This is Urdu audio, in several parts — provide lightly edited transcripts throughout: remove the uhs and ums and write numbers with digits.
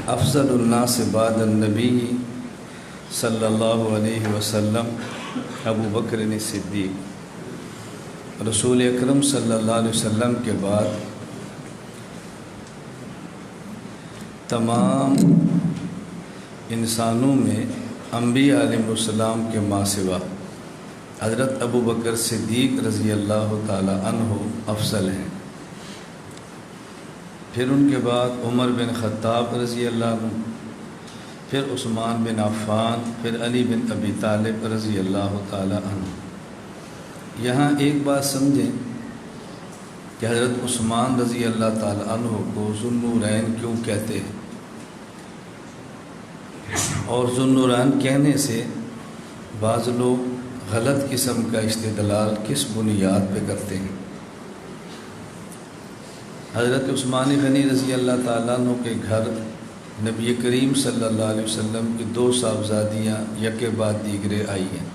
افضل الناس بعد النبی صلی اللہ علیہ وسلم ابو بکر صدیق، رسول اکرم صلی اللہ علیہ وسلم کے بعد تمام انسانوں میں انبیاء علیہ السلام کے ماں سوا حضرت ابو بکر صدیق رضی اللہ تعالی عنہ افضل ہیں۔ پھر ان کے بعد عمر بن خطاب رضی اللہ عنہ، پھر عثمان بن عفان، پھر علی بن ابی طالب رضی اللہ تعالی عنہ۔ یہاں ایک بات سمجھیں کہ حضرت عثمان رضی اللہ تعالی عنہ کو ذو النورین کیوں کہتے ہیں، اور ذو النورین کہنے سے بعض لوگ غلط قسم کا استدلال کس بنیاد پہ کرتے ہیں۔ حضرت عثمان غنی رضی اللہ تعالیٰ عنہ کے گھر نبی کریم صلی اللہ علیہ وسلم کی 2 صاحبزادیاں یکے بعد دیگرے آئی ہیں۔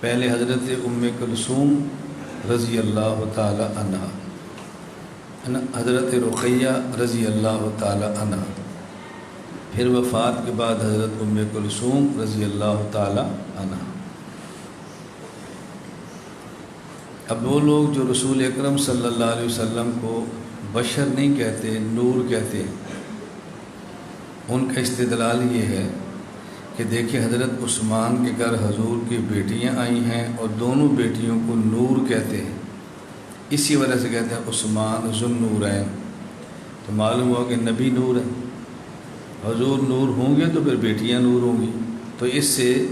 پہلے حضرت ام کلثوم رضی اللہ تعالی عنہ، حضرت رقیہ رضی اللہ تعالی عنہ، پھر وفات کے بعد حضرت ام کلثوم رضی اللہ تعالی عنہ۔ اب وہ لوگ جو رسول اکرم صلی اللہ علیہ وسلم کو بشر نہیں کہتے، نور کہتے ہیں، ان کا استدلال یہ ہے کہ دیکھیں حضرت عثمان کے گھر حضور کی بیٹیاں آئی ہیں اور دونوں بیٹیوں کو نور کہتے ہیں، اسی وجہ سے کہتے ہیں عثمان ذو النورین۔ تو معلوم ہوا کہ نبی نور ہیں، حضور نور ہوں گے تو پھر بیٹیاں نور ہوں گی، تو اس سے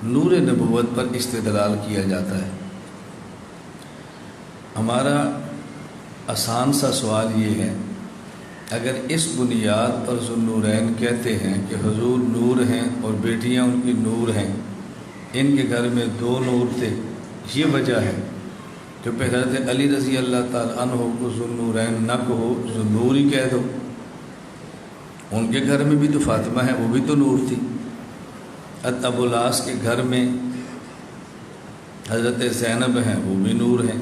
نور نبوت پر استدلال کیا جاتا ہے۔ ہمارا آسان سا سوال یہ ہے، اگر اس بنیاد پر ذو النورین کہتے ہیں کہ حضور نور ہیں اور بیٹیاں ان کی نور ہیں، ان کے گھر میں 2 نور تھے، یہ وجہ ہے کہ حضرت علی رضی اللہ تعالیٰ عنہ کو ذو النورین نہ کہو، ذو نور ہی کہہ دو۔ ان کے گھر میں بھی تو فاطمہ ہے، وہ بھی تو نور تھی۔ ابو العاص کے گھر میں حضرت زینب ہیں، وہ بھی نور ہیں،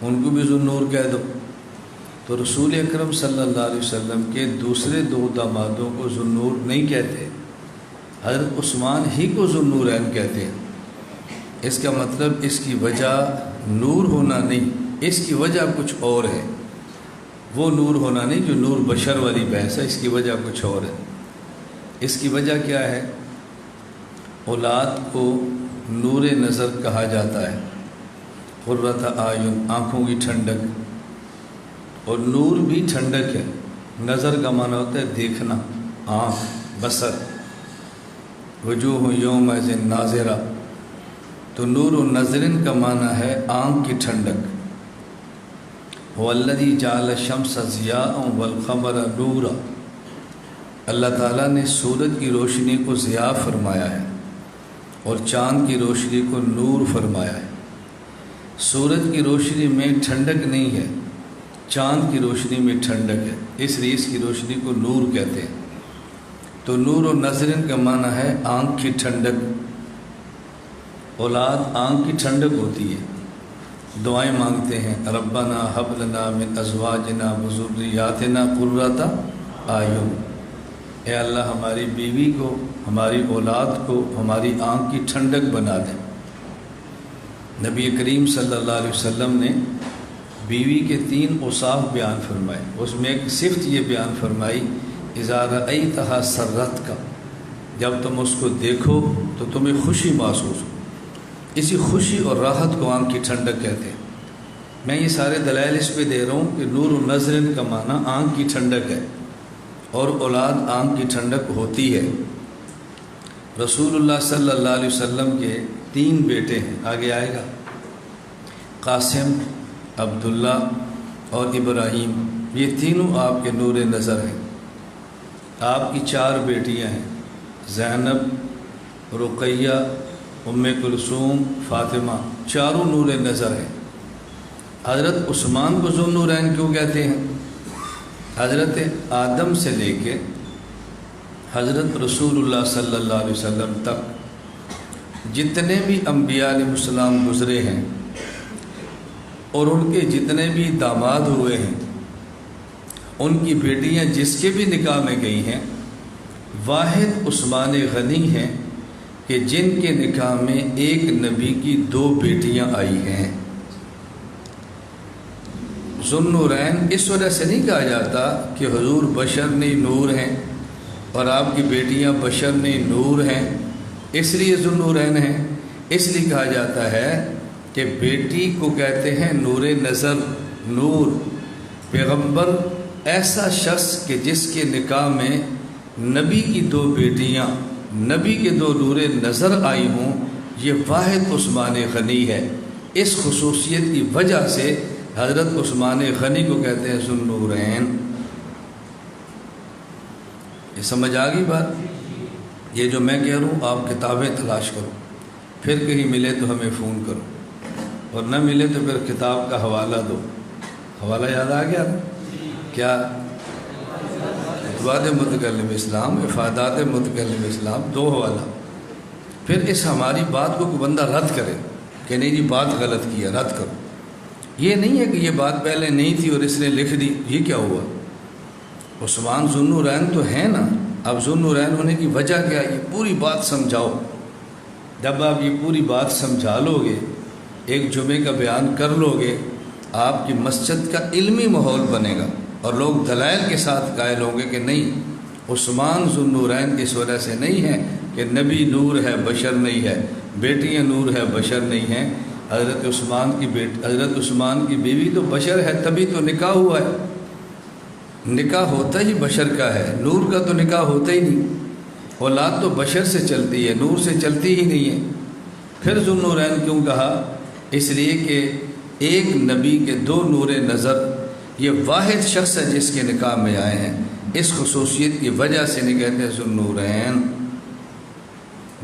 ان کو بھی ذو النور کہہ دو۔ تو رسول اکرم صلی اللہ علیہ وسلم کے دوسرے 2 دامادوں کو ذو النور نہیں کہتے، حضرت عثمان ہی کو ذو النورین کہتے ہیں۔ اس کا مطلب اس کی وجہ نور ہونا نہیں، اس کی وجہ کچھ اور ہے، وہ نور ہونا نہیں جو نور بشر والی بحث ہے، اس کی وجہ کچھ اور ہے۔ اس کی وجہ کیا ہے؟ اولاد کو نور نظر کہا جاتا ہے، قرۃ اعین، آنکھوں کی ٹھنڈک، اور نور بھی ٹھنڈک ہے۔ نظر کا معنی ہوتا ہے دیکھنا، آنکھ، بصر، وجوہ یومئذ ناظرہ، تو نور نظرن کا معنی ہے آنکھ کی ٹھنڈک۔ وَالَّذِي جَعَلَ الشَّمْسَ ضِيَاءً وَالْقَمَرَ نُورًا، اللہ تعالیٰ نے سورج کی روشنی کو ضیاء فرمایا ہے اور چاند کی روشنی کو نور فرمایا ہے۔ سورج کی روشنی میں ٹھنڈک نہیں ہے، چاند کی روشنی میں ٹھنڈک ہے، اس لیے اس کی روشنی کو نور کہتے ہیں۔ تو نور و نظرن کا معنی ہے آنکھ کی ٹھنڈک۔ اولاد آنکھ کی ٹھنڈک ہوتی ہے۔ دعائیں مانگتے ہیں، ربنا ہب لنا من ازواجنا وذریاتنا قرۃ اعین، اے اللہ ہماری بیوی کو، ہماری اولاد کو ہماری آنکھ کی ٹھنڈک بنا دیں۔ نبی کریم صلی اللہ علیہ وسلم نے بیوی کے 3 اوصاف بیان فرمائے، اس میں ایک صفت یہ بیان فرمائی، اذا رأیتہا سرتک، جب تم اس کو دیکھو تو تمہیں خوشی محسوس ہو۔ اسی خوشی اور راحت کو آنکھ کی ٹھنڈک کہتے ہیں۔ میں یہ سارے دلائل اس پہ دے رہا ہوں کہ نور النظرن کا معنی آنکھ کی ٹھنڈک ہے، اور اولاد آنکھ کی ٹھنڈک ہوتی ہے۔ رسول اللہ صلی اللہ علیہ وسلم کے 3 بیٹے ہیں، آگے آئے گا، قاسم، عبداللہ اور ابراہیم، یہ تینوں آپ کے نور نظر ہیں۔ آپ کی 4 بیٹیاں ہیں، زینب، رقیہ، ام کلثوم، فاطمہ، چاروں نور نظر ہیں۔ حضرت عثمان کو ذو النورین کیوں کہتے ہیں؟ حضرت آدم سے لے کے حضرت رسول اللہ صلی اللہ علیہ وسلم تک جتنے بھی انبیاء علیہ السلام گزرے ہیں اور ان کے جتنے بھی داماد ہوئے ہیں، ان کی بیٹیاں جس کے بھی نکاح میں گئی ہیں، واحد عثمان غنی ہیں کہ جن کے نکاح میں ایک نبی کی 2 بیٹیاں آئی ہیں۔ ذوالنورین اس وجہ سے نہیں کہا جاتا کہ حضور بشر نہیں نور ہیں اور آپ کی بیٹیاں بشر نہیں نور ہیں اس لیے ذوالنورین ہیں، اس لیے کہا جاتا ہے کہ بیٹی کو کہتے ہیں نور نظر، نور۔ پیغمبر ایسا شخص کہ جس کے نکاح میں نبی کی 2 بیٹیاں، نبی کے 2 نور نظر آئی ہوں، یہ واحد عثمان غنی ہے۔ اس خصوصیت کی وجہ سے حضرت عثمان غنی کو کہتے ہیں ذوالنورین۔ یہ سمجھ آ گئی بات؟ یہ جو میں کہہ رہا ہوں آپ کتابیں تلاش کرو، پھر کہیں ملے تو ہمیں فون کرو، اور نہ ملے تو پھر کتاب کا حوالہ دو۔ حوالہ یاد آ گیا کیا؟ فتویٰ متکلم اسلام، افادات متکلم اسلام، 2 حوالہ۔ پھر اس ہماری بات کو کوئی بندہ رد کرے کہ نہیں جی بات غلط کی ہے، رد کرو۔ یہ نہیں ہے کہ یہ بات پہلے نہیں تھی اور اس نے لکھ دی، یہ کیا ہوا؟ عثمان ذوالنورین تو ہے نا، اب ذوالنورین ہونے کی وجہ کیا؟ یہ پوری بات سمجھاؤ۔ جب آپ یہ پوری بات سمجھا لو گے، ایک جمعے کا بیان کر لو گے، آپ کی مسجد کا علمی ماحول بنے گا اور لوگ دلائل کے ساتھ قائل ہوں گے کہ نہیں، عثمان ذوالنورین اس وجہ سے نہیں ہے کہ نبی نور ہے بشر نہیں ہے، بیٹیاں نور ہے بشر نہیں ہیں۔ حضرت عثمان کی بیوی تو بشر ہے، تبھی تو نکاح ہوا ہے۔ نکاح ہوتا ہی بشر کا ہے، نور کا تو نکاح ہوتا ہی نہیں۔ اولاد تو بشر سے چلتی ہے، نور سے چلتی ہی نہیں ہے۔ پھر ذوالنورین کیوں کہا؟ اس لیے کہ ایک نبی کے 2 نور نظر، یہ واحد شخص ہے جس کے نکاح میں آئے ہیں، اس خصوصیت کی وجہ سے نہیں کہتے ذوالنورین۔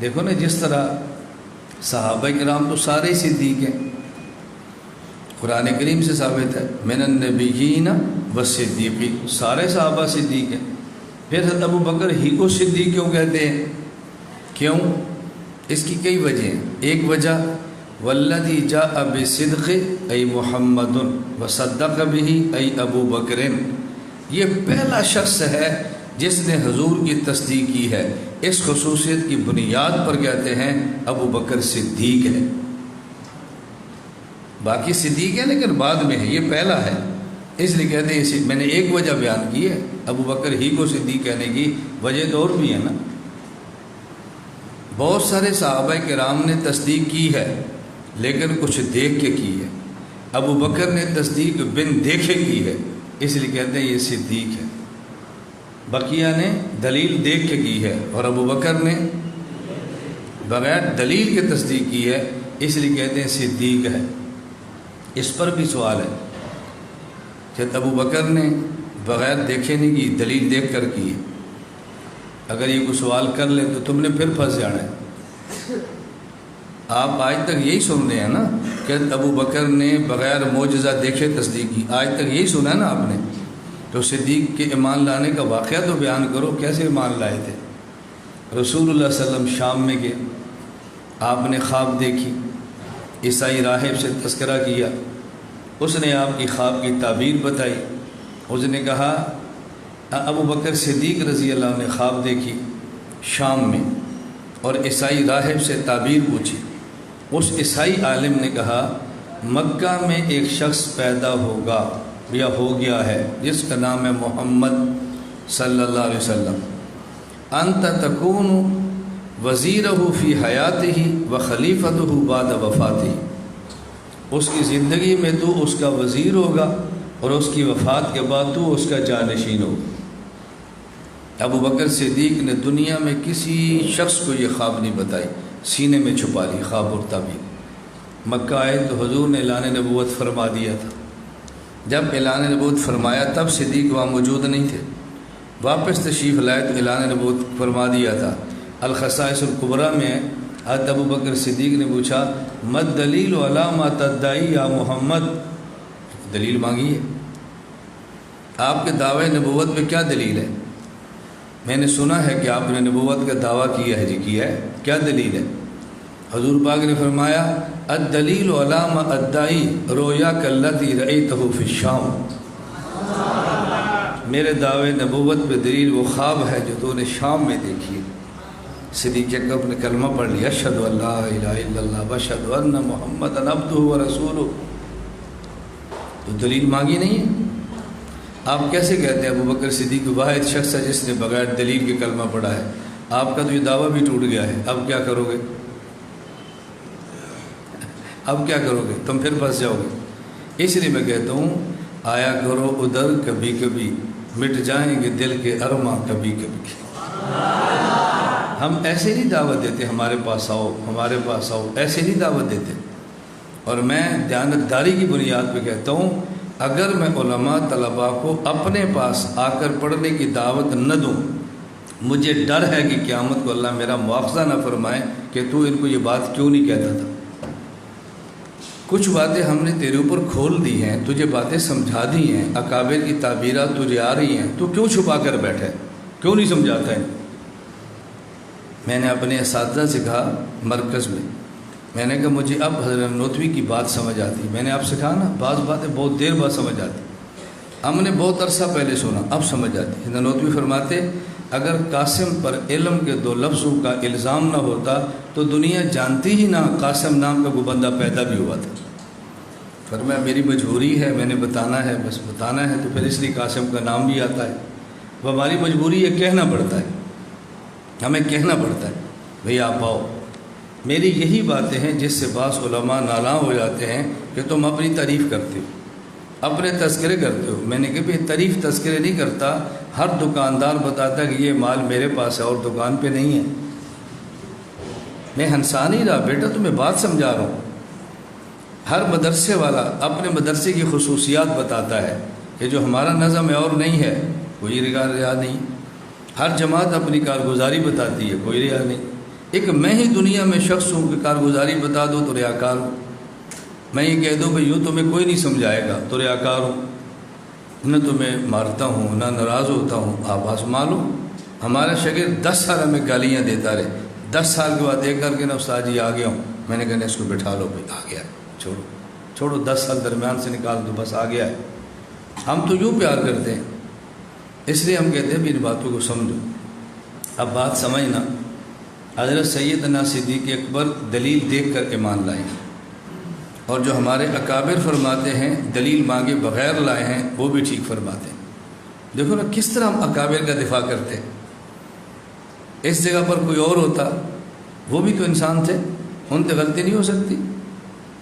دیکھو نا جس طرح صحابہ کرام تو سارے صدیق ہیں، قرآن کریم سے ثابت ہے من النبیین والصدیقین، سارے صحابہ صدیق ہیں۔ پھر حضرت ابو بکر ہی کو صدیق کیوں کہتے ہیں؟ کیوں؟ اس کی کئی وجہ ہیں۔ ایک وجہ والذی جاء بالصدق ای محمد وصدق بہ ای ابو بکر، یہ پہلا شخص ہے جس نے حضور کی تصدیق کی ہے، اس خصوصیت کی بنیاد پر کہتے ہیں ابو بکر صدیق ہے۔ باقی صدیق ہے لیکن بعد میں ہے، یہ پہلا ہے، اس لیے کہتے ہیں۔ میں نے ایک وجہ بیان کی ہے، ابو بکر ہی کو صدیق کہنے کی وجہ تو اور بھی ہے نا۔ بہت سارے صحابہ کرام نے تصدیق کی ہے لیکن کچھ دیکھ کے کی ہے، ابو بکر نے تصدیق بن دیکھے کی ہے، اس لیے کہتے ہیں یہ صدیق ہے۔ بقیہ نے دلیل دیکھ کے کی ہے اور ابو بکر نے بغیر دلیل کے تصدیق کی ہے، اس لیے کہتے ہیں صدیق ہے۔ اس پر بھی سوال ہے کہ ابو بکر نے بغیر دیکھے نہیں کی، دلیل دیکھ کر کی ہے۔ اگر یہ کوئی سوال کر لے تو تم نے پھر پھنس جانا ہے۔ آپ آج تک یہی سن رہے ہیں نا کہ ابو بکر نے بغیر معجزہ دیکھے تصدیق کی، آج تک یہی سنا ہے نا آپ نے۔ تو صدیق کے ایمان لانے کا واقعہ تو بیان کرو، کیسے ایمان لائے تھے؟ رسول اللہ صلی اللہ علیہ وسلم شام میں گئے، آپ نے خواب دیکھی، عیسائی راہب سے تذکرہ کیا، اس نے آپ کی خواب کی تعبیر بتائی۔ اس نے کہا ابو بکر صدیق رضی اللہ عنہ نے خواب دیکھی شام میں اور عیسائی راہب سے تعبیر پوچھی۔ اس عیسائی عالم نے کہا مکہ میں ایک شخص پیدا ہوگا یا ہو گیا ہے جس کا نام ہے محمد صلی اللہ علیہ وسلم، انت تکون وزیرہ فی حیاتہ و خلیفتہ بعد وفاتہ، اس کی زندگی میں تو اس کا وزیر ہوگا اور اس کی وفات کے بعد تو اس کا جانشین ہوگا۔ ابو بکر صدیق نے دنیا میں کسی شخص کو یہ خواب نہیں بتائی، سینے میں چھپا لی خواب اور تعبیر۔ مکہ آئے تو حضور نے اعلان نبوت فرما دیا تھا، جب اعلان نبوت فرمایا تب صدیق وہاں موجود نہیں تھے، واپس تشریف لائے تو اعلان نبوت فرما دیا تھا۔ الخصائص الکبریٰ میں حضرت ابو بکر صدیق نے پوچھا مد دلیل علی ما تدعی یا محمد، دلیل مانگی ہے، آپ کے دعوے نبوت پہ کیا دلیل ہے؟ میں نے سنا ہے کہ آپ نے نبوت کا دعویٰ کیا ہے، جی کیا ہے، کیا دلیل ہے؟ حضور پاک نے فرمایا الدلیل علی ما ادعی رؤیاک التی رأیتہ فی الشام، میرے دعوے نبوت پہ دلیل وہ خواب ہے جو تو نے شام میں دیکھی ہے۔ صدیق اکبر نے کلمہ پڑھ لیا، اشہد ان لا الہ الا اللہ واشہد ان محمدا عبدہ ورسولہ، تو دلیل مانگی نہیں ہے۔ آپ کیسے کہتے ہیں ابو بکر صدیق واحد شخص ہے جس نے بغیر دلیل کے کلمہ پڑھا ہے؟ آپ کا تو یہ دعویٰ بھی ٹوٹ گیا ہے، اب کیا کرو گے؟ اب کیا کرو گے؟ تم پھر پھنس جاؤ گے۔ اس لیے میں کہتا ہوں آیا کرو ادھر کبھی کبھی، مٹ جائیں گے دل کے ارماں کبھی کبھی۔ ہم ایسے نہیں دعوت دیتے ہمارے پاس آؤ ہمارے پاس آؤ، ایسے نہیں دعوت دیتے۔ اور میں دیانتداری کی بنیاد پہ کہتا ہوں اگر میں علماء طلباء کو اپنے پاس آ کر پڑھنے کی دعوت نہ دوں، مجھے ڈر ہے کہ قیامت کو اللہ میرا مواخذہ نہ فرمائے کہ تو ان کو یہ بات کیوں نہیں کہتا تھا۔ کچھ باتیں ہم نے تیرے اوپر کھول دی ہیں، تجھے باتیں سمجھا دی ہیں، اکابر کی تعبیرات تجھے آ رہی ہیں، تو کیوں چھپا کر بیٹھے؟ کیوں نہیں سمجھاتا ہے؟ میں نے اپنے اساتذہ سے کہا مرکز میں نے کہا مجھے اب حضرت نوتوی کی بات سمجھ آتی، میں نے آپ سے کہا نا بعض باتیں بہت دیر بعد سمجھ آتی، ہم نے بہت عرصہ پہلے سنا اب سمجھ آتی۔ حضرت نوتوی فرماتے اگر قاسم پر علم کے 2 لفظوں کا الزام نہ ہوتا تو دنیا جانتی ہی نہ قاسم نام کا کوئی بندہ پیدا بھی ہوا تھا۔ فرمایا میری مجبوری ہے، میں نے بتانا ہے، بس بتانا ہے، تو پھر اس لیے قاسم کا نام بھی آتا ہے۔ وہ ہماری مجبوری ہے، کہنا پڑتا ہے، ہمیں کہنا پڑتا ہے بھئی آپ آؤ۔ میری یہی باتیں ہیں جس سے بعض علماء ناراض ہو جاتے ہیں کہ تم اپنی تعریف کرتے ہو، اپنے تذکرے کرتے ہو۔ میں نے کہا بھی تعریف تذکرے نہیں کرتا، ہر دکاندار بتاتا ہے کہ یہ مال میرے پاس ہے اور دکان پہ نہیں ہے۔ میں ہنسا نہیں رہا بیٹا، تمہیں بات سمجھا رہا ہوں۔ ہر مدرسے والا اپنے مدرسے کی خصوصیات بتاتا ہے کہ جو ہمارا نظم ہے اور نہیں ہے، کوئی رعا نہیں۔ ہر جماعت اپنی کارگزاری بتاتی ہے، کوئی رعا نہیں۔ ایک میں ہی دنیا میں شخص ہوں کہ کارگزاری بتا دو تو ریاکار ہوں، میں یہ کہہ دوں کہ یوں تمہیں کوئی نہیں سمجھائے گا تو ریاکار ہوں، نہ تمہیں مارتا ہوں نہ ناراض ہوتا ہوں، آپ آزما لو۔ ہمارا شاگرد 10 سال ہمیں گالیاں دیتا رہے، 10 سال کے بعد ایک کر کے نا استاد جی آ گیا ہوں، میں نے کہا اس کو بٹھا لو بھائی، آ گیا ہے، چھوڑو 10 سال درمیان سے نکال دو، بس آ گیا ہے۔ ہم تو یوں پیار کرتے ہیں، اس لیے ہم کہتے ہیں بھی ان باتوں کو سمجھو۔ اب بات سمجھنا، حضرت سیدنا صدیق اکبر دلیل دیکھ کر ایمان لائے ہیں، اور جو ہمارے اکابر فرماتے ہیں دلیل مانگے بغیر لائے ہیں وہ بھی ٹھیک فرماتے ہیں۔ دیکھو نا کس طرح ہم اکابر کا دفاع کرتے ہیں۔ اس جگہ پر کوئی اور ہوتا، وہ بھی تو انسان تھے، ان سے غلطی نہیں ہو سکتی۔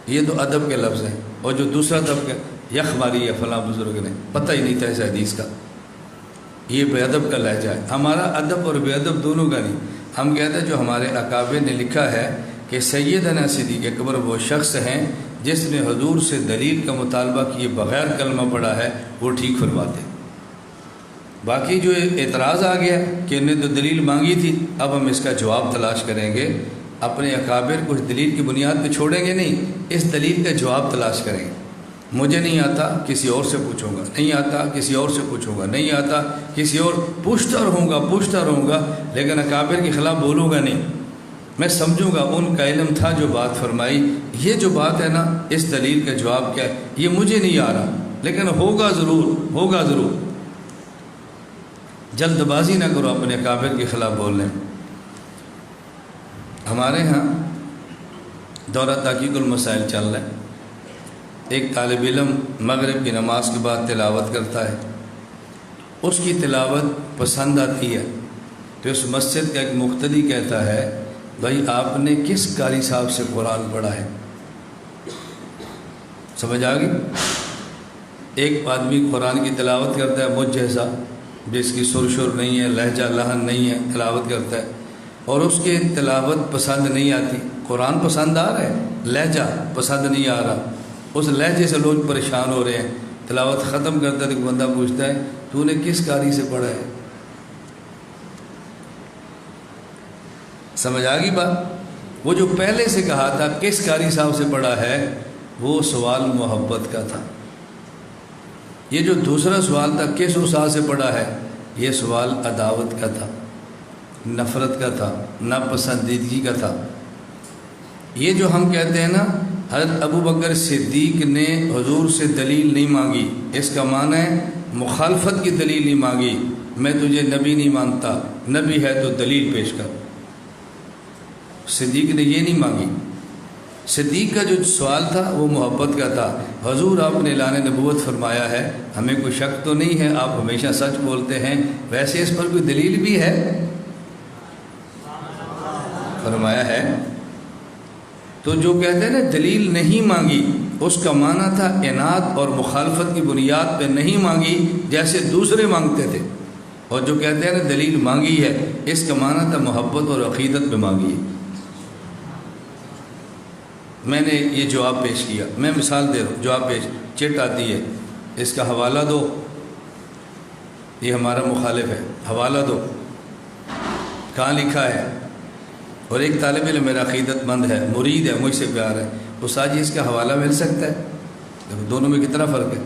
یہ تو ادب کے لفظ ہیں، اور جو دوسرا طبقہ یخ ماری ہے فلاں بزرگ نے، پتہ ہی نہیں تھا اس حدیث کا، یہ بے ادب کا لہجہ ہے۔ ہمارا ادب اور بے ادب دونوں کا نہیں، ہم کہتے ہیں جو ہمارے اکابر نے لکھا ہے کہ سیدنا صدیق اکبر وہ شخص ہیں جس نے حضور سے دلیل کا مطالبہ کیے بغیر کلمہ پڑھا ہے، وہ ٹھیک فرماتے ہیں۔ باقی جو اعتراض آ گیا کہ انہیں تو دلیل مانگی تھی، اب ہم اس کا جواب تلاش کریں گے، اپنے اکابر کو دلیل کی بنیاد پہ چھوڑیں گے نہیں، اس دلیل کا جواب تلاش کریں گے۔ مجھے نہیں آتا کسی اور سے پوچھوں گا، نہیں آتا کسی اور سے پوچھوں گا، نہیں آتا کسی اور، پوچھتا رہوں گا لیکن اکابر کے خلاف بولوں گا نہیں۔ میں سمجھوں گا ان کا علم تھا جو بات فرمائی، یہ جو بات ہے نا اس دلیل کا جواب کیا ہے یہ مجھے نہیں آ رہا، لیکن ہوگا ضرور۔ جلد بازی نہ کرو اپنے اکابر کے خلاف بولنے۔ ہمارے ہاں دورہ تحقیق المسائل چل رہا ہے، ایک طالب علم مغرب کی نماز کے بعد تلاوت کرتا ہے، اس کی تلاوت پسند آتی ہے تو اس مسجد کا ایک مقتدی کہتا ہے بھائی آپ نے کس قاری صاحب سے قرآن پڑھا ہے؟ سمجھ آ گئی؟ ایک آدمی قرآن کی تلاوت کرتا ہے مجھ جیسا، جس کی سر شر نہیں ہے، لہجہ لہن نہیں ہے، تلاوت کرتا ہے، اور اس کی تلاوت پسند نہیں آتی۔ قرآن پسند آ رہا ہے، لہجہ پسند نہیں آ رہا، اس لہجے سے لوگ پریشان ہو رہے ہیں۔ تلاوت ختم کرتا ہے تو بندہ پوچھتا ہے تو نے کس قاری سے پڑھا ہے؟ سمجھ آ گئی بات؟ وہ جو پہلے سے کہا تھا کس قاری صاحب سے پڑھا ہے، وہ سوال محبت کا تھا۔ یہ جو دوسرا سوال تھا کس استاد سے پڑھا ہے، یہ سوال عداوت کا تھا، نفرت کا تھا، ناپسندیدگی کا تھا۔ یہ جو ہم کہتے ہیں نا حضرت ابو بکر صدیق نے حضور سے دلیل نہیں مانگی، اس کا معنی ہے مخالفت کی دلیل نہیں مانگی، میں تجھے نبی نہیں مانتا، نبی ہے تو دلیل پیش کر۔ صدیق نے یہ نہیں مانگی۔ صدیق کا جو سوال تھا وہ محبت کا تھا، حضور آپ نے اعلان نبوت فرمایا ہے، ہمیں کوئی شک تو نہیں ہے، آپ ہمیشہ سچ بولتے ہیں، ویسے اس پر کوئی دلیل بھی ہے؟ فرمایا ہے۔ تو جو کہتے ہیں نا دلیل نہیں مانگی، اس کا معنی تھا عناد اور مخالفت کی بنیاد پہ نہیں مانگی جیسے دوسرے مانگتے تھے، اور جو کہتے ہیں نا دلیل مانگی ہے، اس کا معنی تھا محبت اور عقیدت پہ مانگی ہے۔ میں نے یہ جواب پیش کیا، میں مثال دے رہا ہوں، جواب پیش، چٹ آتی ہے، اس کا حوالہ دو، یہ ہمارا مخالف ہے، حوالہ دو، کہاں لکھا ہے؟ اور ایک طالب علم میرا عقیدت مند ہے، مرید ہے، مجھ سے پیار ہے، استاد جی اس کا حوالہ مل سکتا ہے؟ دونوں میں کتنا فرق ہے؟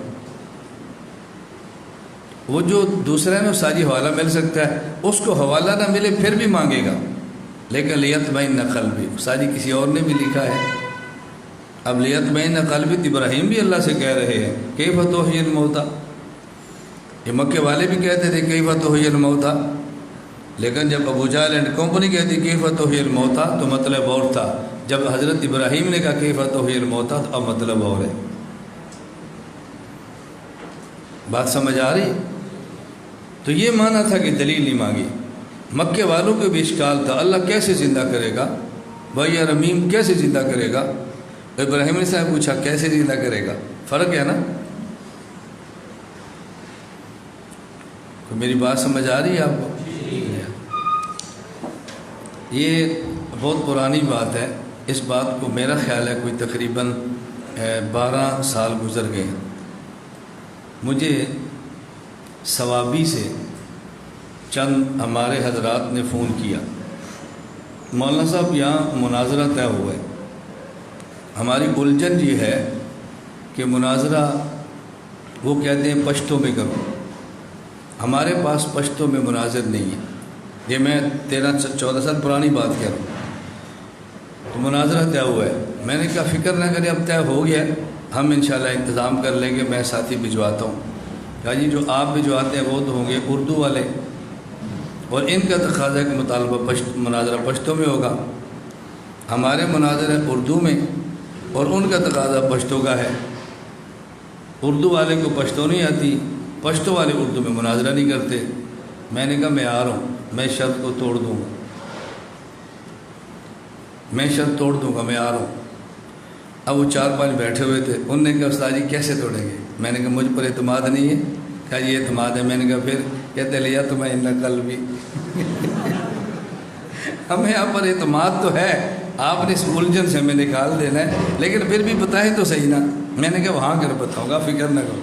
وہ جو دوسرا ہے نا استاد جی حوالہ مل سکتا ہے، اس کو حوالہ نہ ملے پھر بھی مانگے گا، لیکن لیطمئن قلبی، استاد جی کسی اور نے بھی لکھا ہے۔ اب لیطمئن قلبی ابراہیم بھی اللہ سے کہہ رہے ہیں کیف تحیی الموتیٰ، یہ مکے والے بھی کہتے تھے کیف تحیی الموتیٰ، لیکن جب ابو جہل اینڈ کمپنی کہتی کیف تحیی الموتیٰ تو مطلب اور تھا، جب حضرت ابراہیم نے کہا کیف تحیی الموتیٰ تو اب مطلب اور ہے۔ بات سمجھ آ رہی؟ تو یہ معنی تھا کہ دلیل نہیں مانگی۔ مکے والوں کو بھی اشکال تھا، اللہ کیسے زندہ کرے گا بھائی، یا رمیم کیسے زندہ کرے گا؟ ابراہیم نے صاحب پوچھا کیسے زندہ کرے گا؟ فرق ہے نا؟ میری بات سمجھ آ رہی ہے آپ کو؟ یہ بہت پرانی بات ہے، اس بات کو میرا خیال ہے کوئی تقریباً 12 سال گزر گئے ہیں۔ مجھے ثوابی سے چند ہمارے حضرات نے فون کیا، مولانا صاحب یہاں مناظرہ طے ہوا ہے، ہماری الجھن یہ ہے کہ مناظرہ وہ کہتے ہیں پشتوں میں کرو، ہمارے پاس پشتوں میں مناظر نہیں ہے، یہ میں 13-14 سال پرانی بات کہہ رہا ہوں۔ تو مناظرہ طے ہوا ہے، میں نے کہا فکر نہ کریں، اب طے ہو گیا ہے، ہم انشاءاللہ انتظام کر لیں گے، میں ساتھی بھجواتا ہوں۔ کہا جی جو آپ بھجواتے ہیں وہ تو ہوں گے اردو والے، اور ان کا تقاضا کہ مطالبہ مناظرہ پشتوں میں ہوگا، ہمارے مناظر ہیں اردو میں اور ان کا تقاضا پشتوں کا ہے۔ اردو والے کو پشتوں نہیں آتی، پشتوں والے اردو میں مناظرہ نہیں کرتے۔ میں نے کہا میں آ رہا ہوں، میں شرط کو توڑ دوں گا، میں شرط توڑ دوں گا، میں آ رہا ہوں۔ اب وہ 4-5 بیٹھے ہوئے تھے، انہوں نے کہا استاد جی کیسے توڑیں گے؟ میں نے کہا مجھ پر اعتماد نہیں ہے۔ کہا جی اعتماد ہے۔ میں نے کہا پھر؟ کہتے لیا تمہیں قلبی ہمیں آپ پر اعتماد تو ہے، آپ نے اس الجھن سے ہمیں نکال دینا ہے، لیکن پھر بھی بتائیں تو صحیح نا۔ میں نے کہا وہاں کر بتاؤں گا، فکر نہ کرو۔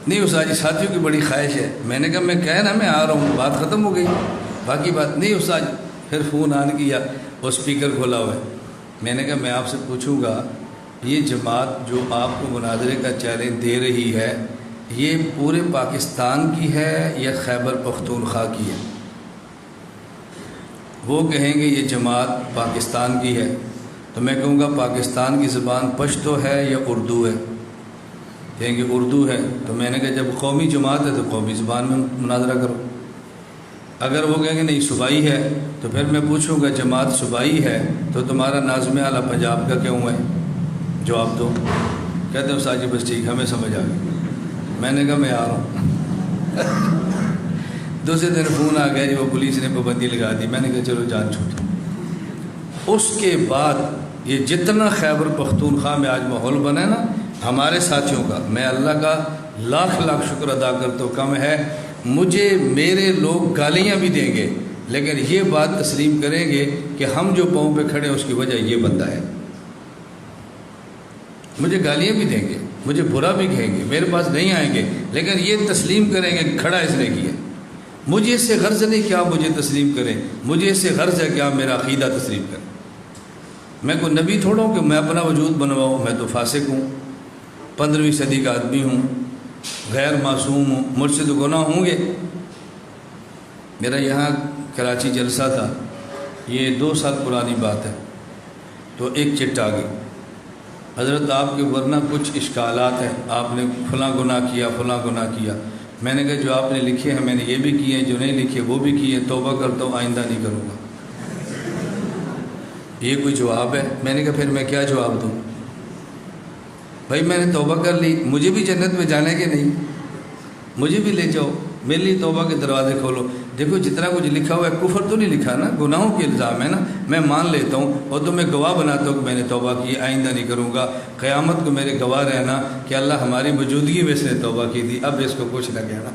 نہیں استاد جی ساتھیوں کی بڑی خواہش ہے۔ میں نے کہا میں کہہ نا میں آ رہا ہوں، بات ختم ہو گئی، باقی بات نہیں۔ استاد پھر فون آن کیا، وہ اسپیکر کھولا ہوا ہے۔ میں نے کہا میں آپ سے پوچھوں گا یہ جماعت جو آپ کو مناظرے کا چیلنج دے رہی ہے یہ پورے پاکستان کی ہے یا خیبر پختونخوا کی ہے؟ وہ کہیں گے یہ جماعت پاکستان کی ہے، تو میں کہوں گا پاکستان کی زبان پشتو ہے یا اردو ہے؟ کہیں گے اردو ہے۔ تو میں نے کہا جب قومی جماعت ہے تو قومی زبان میں مناظرہ کرو۔ اگر وہ کہیں گے نہیں صوبائی ہے تو پھر میں پوچھوں گا جماعت صوبائی ہے تو تمہارا ناظم اعلیٰ پنجاب کا کیوں ہے؟ جواب دو۔ کہتے ہیں استاد جی بس ٹھیک، ہمیں سمجھ آ گئی۔ میں نے کہا میں آ رہا ہوں۔ دوسرے دن فون آ گیا جی وہ پولیس نے پابندی لگا دی۔ میں نے کہا چلو جان چھوٹی۔ اس کے بعد یہ جتنا خیبر پختونخوا میں آج ماحول بنا ہے نا ہمارے ساتھیوں کا، میں اللہ کا لاکھ لاکھ شکر ادا کرتا ہوں، کم ہے۔ مجھے میرے لوگ گالیاں بھی دیں گے لیکن یہ بات تسلیم کریں گے کہ ہم جو پاؤں پہ کھڑے ہیں اس کی وجہ یہ بندہ ہے۔ مجھے گالیاں بھی دیں گے، مجھے برا بھی کہیں گے، میرے پاس نہیں آئیں گے، لیکن یہ تسلیم کریں گے کہ کھڑا اس نے کیا۔ مجھے اس سے غرض نہیں کہ آپ مجھے تسلیم کریں، مجھے اس سے غرض ہے کہ آپ میرا عقیدہ تسلیم کریں۔ میں کوئی نبی تھوڑا ہوں کہ میں اپنا وجود بنواؤں، میں تو فاسق ہوں، 15ویں صدی کا آدمی ہوں، غیر معصوم ہوں، مجھ سے تو گناہ ہوں گے۔ میرا یہاں کراچی جلسہ تھا، یہ 2 سال پرانی بات ہے، تو ایک چٹ آ گئی، حضرت آپ کے ورنہ کچھ اشکالات ہیں، آپ نے فلاں گناہ کیا، فلاں گناہ کیا۔ میں نے کہا جو آپ نے لکھے ہیں میں نے یہ بھی کیے ہیں، جو نہیں لکھے وہ بھی کیے، توبہ کرتا ہوں آئندہ نہیں کروں گا۔ یہ کوئی جواب ہے؟ میں نے کہا پھر میں کیا جواب دوں؟ بھائی میں نے توبہ کر لی، مجھے بھی جنت میں جانا ہے کہ نہیں؟ مجھے بھی لے جاؤ، میرے لیے توبہ کے دروازے کھولو۔ دیکھو جتنا کچھ لکھا ہوا ہے کفر تو نہیں لکھا نا، گناہوں کے الزام ہے نا، میں مان لیتا ہوں اور تمہیں گواہ بناتا ہوں کہ میں نے توبہ کی، آئندہ نہیں کروں گا، قیامت کو میرے گواہ رہنا کہ اللہ ہماری موجودگی میں اس نے توبہ کی تھی، اب اس کو کچھ نہ کہنا۔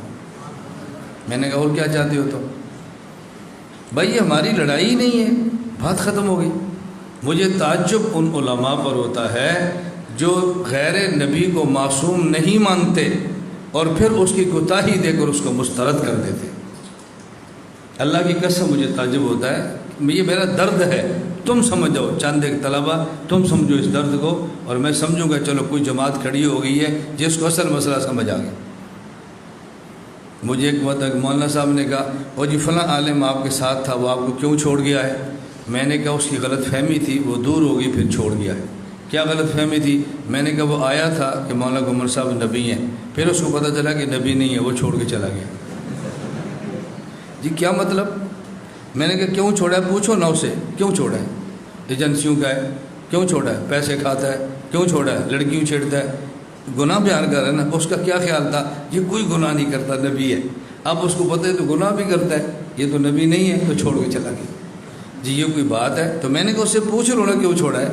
میں نے کہا اور کیا چاہتے ہو تم؟ بھائی یہ ہماری لڑائی نہیں ہے، بات ختم ہو گئی۔ مجھے تعجب ان علماء پر ہوتا ہے جو غیر نبی کو معصوم نہیں مانتے اور پھر اس کی کوتاہی دے کر اس کو مسترد کر دیتے۔ اللہ کی قسم مجھے تعجب ہوتا ہے، یہ میرا درد ہے، تم سمجھ جاؤ، چند ایک طلبہ تم سمجھو اس درد کو، اور میں سمجھوں گا چلو کوئی جماعت کھڑی ہو گئی ہے جس کو اصل مسئلہ سمجھ آ گیا۔ مجھے ایک وقت مولانا صاحب نے کہا وہ جی فلاں عالم آپ کے ساتھ تھا، وہ آپ کو کیوں چھوڑ گیا ہے؟ میں نے کہا اس کی غلط فہمی تھی، وہ دور ہو گئی پھر چھوڑ گیا ہے۔ کیا غلط فہمی تھی؟ میں نے کہا وہ آیا تھا کہ مولانا گمر صاحب نبی ہیں، پھر اس کو پتہ چلا کہ نبی نہیں ہے، وہ چھوڑ کے چلا گیا۔ جی کیا مطلب؟ میں نے کہا کیوں چھوڑا ہے؟ پوچھو نہ اسے کیوں چھوڑا ہے، ایجنسیوں کا ہے کیوں چھوڑا ہے، پیسے کھاتا ہے کیوں چھوڑا ہے، لڑکیوں چھیڑتا ہے، گناہ بیان کر رہا ہے نا۔ اس کا کیا خیال تھا؟ یہ کوئی گناہ نہیں کرتا، نبی ہے۔ اب اس کو پتہ ہے تو گناہ بھی کرتا ہے، یہ تو نبی نہیں ہے تو چھوڑ کے چلا گیا۔ جی یہ کوئی بات ہے؟ تو میں نے کہا اس سے پوچھ لو نا کیوں چھوڑا ہے،